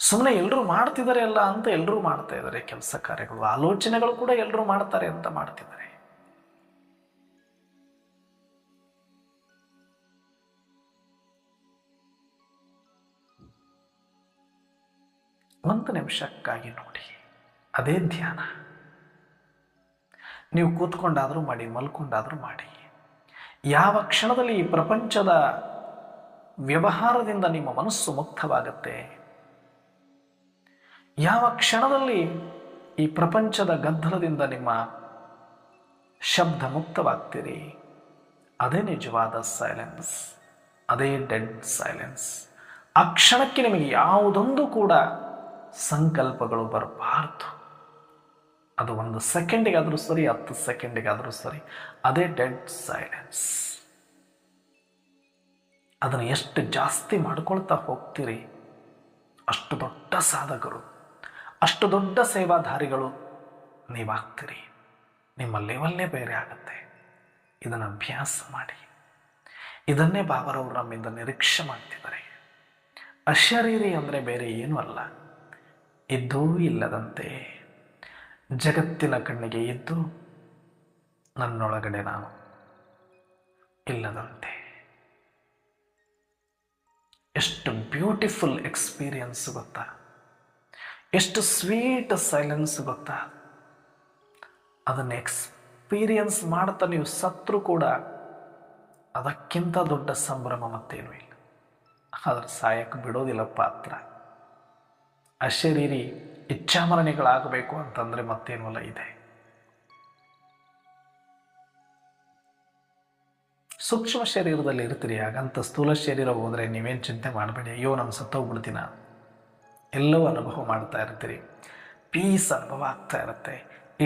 ಸುಮ್ಮನೆ ಎಲ್ಲರೂ ಮಾಡ್ತಿದ್ದಾರೆ ಅಲ್ಲ ಅಂತ ಎಲ್ಲರೂ ಮಾಡ್ತಾ ಇದ್ದಾರೆ. ಕೆಲಸ ಕಾರ್ಯಗಳು, ಆಲೋಚನೆಗಳು ಕೂಡ ಎಲ್ಲರೂ ಮಾಡ್ತಾರೆ ಅಂತ ಮಾಡ್ತಿದ್ದಾರೆ. ಒಂದು ನಿಮಿಷಕ್ಕಾಗಿ ನೋಡಿ, ಅದೇ ಧ್ಯಾನ. ನೀವು ಕೂತ್ಕೊಂಡಾದರೂ ಮಾಡಿ, ಮಲ್ಕೊಂಡಾದರೂ ಮಾಡಿ. ಯಾವ ಕ್ಷಣದಲ್ಲಿ ಈ ಪ್ರಪಂಚದ ವ್ಯವಹಾರದಿಂದ ನಿಮ್ಮ ಮನಸ್ಸು ಮುಕ್ತವಾಗುತ್ತೆ, ಯಾವ ಕ್ಷಣದಲ್ಲಿ ಈ ಪ್ರಪಂಚದ ಗದ್ದಲದಿಂದ ನಿಮ್ಮ ಶಬ್ದ ಮುಕ್ತವಾಗ್ತೀರಿ, ಅದೇ ನಿಜವಾದ ಸೈಲೆನ್ಸ್, ಅದೇ ಡೆಡ್ ಸೈಲೆನ್ಸ್. ಆ ಕ್ಷಣಕ್ಕೆ ನಿಮಗೆ ಯಾವುದೊಂದು ಕೂಡ ಸಂಕಲ್ಪಗಳು ಬರಬಾರ್ದು. ಅದು 1 ಸೆಕೆಂಡಿಗಾದರೂ ಸರಿ, 10 ಸೆಕೆಂಡಿಗಾದರೂ ಸರಿ, ಅದೇ ಡೆಡ್ ಸೈಲೆನ್ಸ್. ಅದನ್ನು ಎಷ್ಟು ಜಾಸ್ತಿ ಮಾಡ್ಕೊಳ್ತಾ ಹೋಗ್ತೀರಿ, ಅಷ್ಟು ದೊಡ್ಡ ಸಾಧಕರು, ಅಷ್ಟು ದೊಡ್ಡ ಸೇವಾಧಾರಿಗಳು ನೀವಾಗ್ತೀರಿ. ನಿಮ್ಮ ಲೆವೆಲ್ಲೇ ಬೇರೆ ಆಗುತ್ತೆ. ಇದನ್ನು ಅಭ್ಯಾಸ ಮಾಡಿ. ಇದನ್ನೇ ಬಾಬರವರು ನಮ್ಮಿಂದ ನಿರೀಕ್ಷೆ ಮಾಡ್ತಿದ್ದಾರೆ. ಅಶರೀರಿ ಅಂದರೆ ಬೇರೆ ಏನೂ ಅಲ್ಲ, ಇದ್ದೂ ಇಲ್ಲದಂತೆ, ಜಗತ್ತಿನ ಕಣ್ಣಿಗೆ ಇದ್ದು ನನ್ನೊಳಗಡೆ ನಾನು ಇಲ್ಲದಂತೆ. ಎಷ್ಟು ಬ್ಯೂಟಿಫುಲ್ ಎಕ್ಸ್ಪೀರಿಯನ್ಸ್ ಗೊತ್ತಾ, ಎಷ್ಟು ಸ್ವೀಟ್ ಸೈಲೆನ್ಸ್ ಗೊತ್ತಾ. ಅದನ್ನು ಎಕ್ಸ್ಪೀರಿಯನ್ಸ್ ಮಾಡ್ತಾ ನೀವು ಸತ್ರು ಕೂಡ ಅದಕ್ಕಿಂತ ದೊಡ್ಡ ಸಂಭ್ರಮ ಮತ್ತೇನೂ ಇಲ್ಲ. ಆದರೆ ಸಾಯಕ್ಕೆ ಬಿಡೋದಿಲ್ಲ ಪಾತ್ರ. ಅಶರೀರಿ ಇಚ್ಛಾಮರಣೆಗಳಾಗಬೇಕು ಅಂತಂದರೆ ಮತ್ತೇನೂ ಅಲ್ಲ ಇದೆ. ಸೂಕ್ಷ್ಮ ಶರೀರದಲ್ಲಿ ಇರ್ತೀರಿ, ಹಾಗಂತ ಸ್ಥೂಲ ಶರೀರ ಹೋದರೆ ನೀವೇನು ಚಿಂತೆ ಮಾಡಬೇಡಿ. ಅಯ್ಯೋ ನಾನು ಸತ್ತೋಗ್ಬಿಡ್ತೀನ, ಎಲ್ಲವೂ ಅನುಭವ ಮಾಡ್ತಾ ಇರ್ತೀರಿ. ಪೀಸ್ ಅನುಭವ ಆಗ್ತಾ ಇರುತ್ತೆ.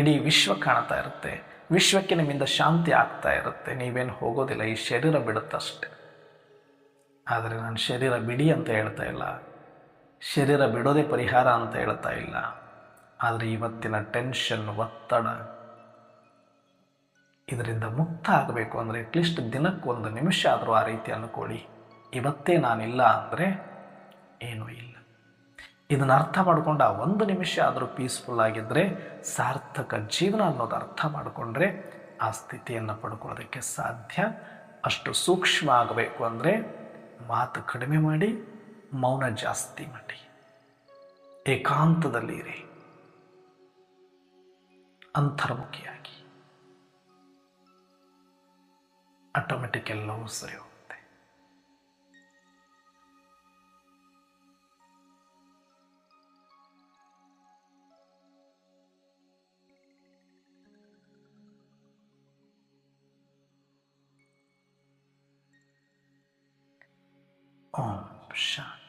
ಇಡೀ ವಿಶ್ವ ಕಾಣ್ತಾ ಇರುತ್ತೆ. ವಿಶ್ವಕ್ಕೆ ನಿಮ್ಮಿಂದ ಶಾಂತಿ ಆಗ್ತಾ ಇರುತ್ತೆ. ನೀವೇನು ಹೋಗೋದಿಲ್ಲ, ಈ ಶರೀರ ಬಿಡುತ್ತಷ್ಟೆ. ಆದರೆ ನಾನು ಶರೀರ ಬಿಡಿ ಅಂತ ಹೇಳ್ತಾ ಇಲ್ಲ, ಶರೀರ ಬಿಡೋದೇ ಪರಿಹಾರ ಅಂತ ಹೇಳ್ತಾ ಇಲ್ಲ. ಆದರೆ ಇವತ್ತಿನ ಟೆನ್ಷನ್, ಒತ್ತಡ, ಇದರಿಂದ ಮುಕ್ತ ಆಗಬೇಕು ಅಂದರೆ ಅಟ್ಲೀಸ್ಟ್ ದಿನಕ್ಕೆ 1 ನಿಮಿಷ ಆದರೂ ಆ ರೀತಿ ಅಂದ್ಕೊಳ್ಳಿ. ಇವತ್ತೇ ನಾನಿಲ್ಲ ಅಂದರೆ ಏನೂ ಇಲ್ಲ. ಇದನ್ನು ಅರ್ಥ ಮಾಡಿಕೊಂಡು ಆ 1 ನಿಮಿಷ ಆದರೂ ಪೀಸ್ಫುಲ್ ಆಗಿದ್ದರೆ ಸಾರ್ಥಕ ಜೀವನ ಅನ್ನೋದು ಅರ್ಥ ಮಾಡಿಕೊಂಡ್ರೆ ಆ ಸ್ಥಿತಿಯನ್ನು ಪಡ್ಕೊಳ್ಳೋದಕ್ಕೆ ಸಾಧ್ಯ. ಅಷ್ಟು ಸೂಕ್ಷ್ಮ ಆಗಬೇಕು ಅಂದರೆ ಮಾತು ಕಡಿಮೆ ಮಾಡಿ, ಮೌನ ಜಾಸ್ತಿ ಮಾಡಿ, ಏಕಾಂತದಲ್ಲಿ ಇರಿ, ಅಂತರ್ಮುಖಿಯಾಗಿ. ಆಟೋಮೆಟಿಕ್ ಎಲ್ಲವೂ ಸರಿ ಹೋಗುತ್ತೆ. ಓಂ ಶಾಂತಿ.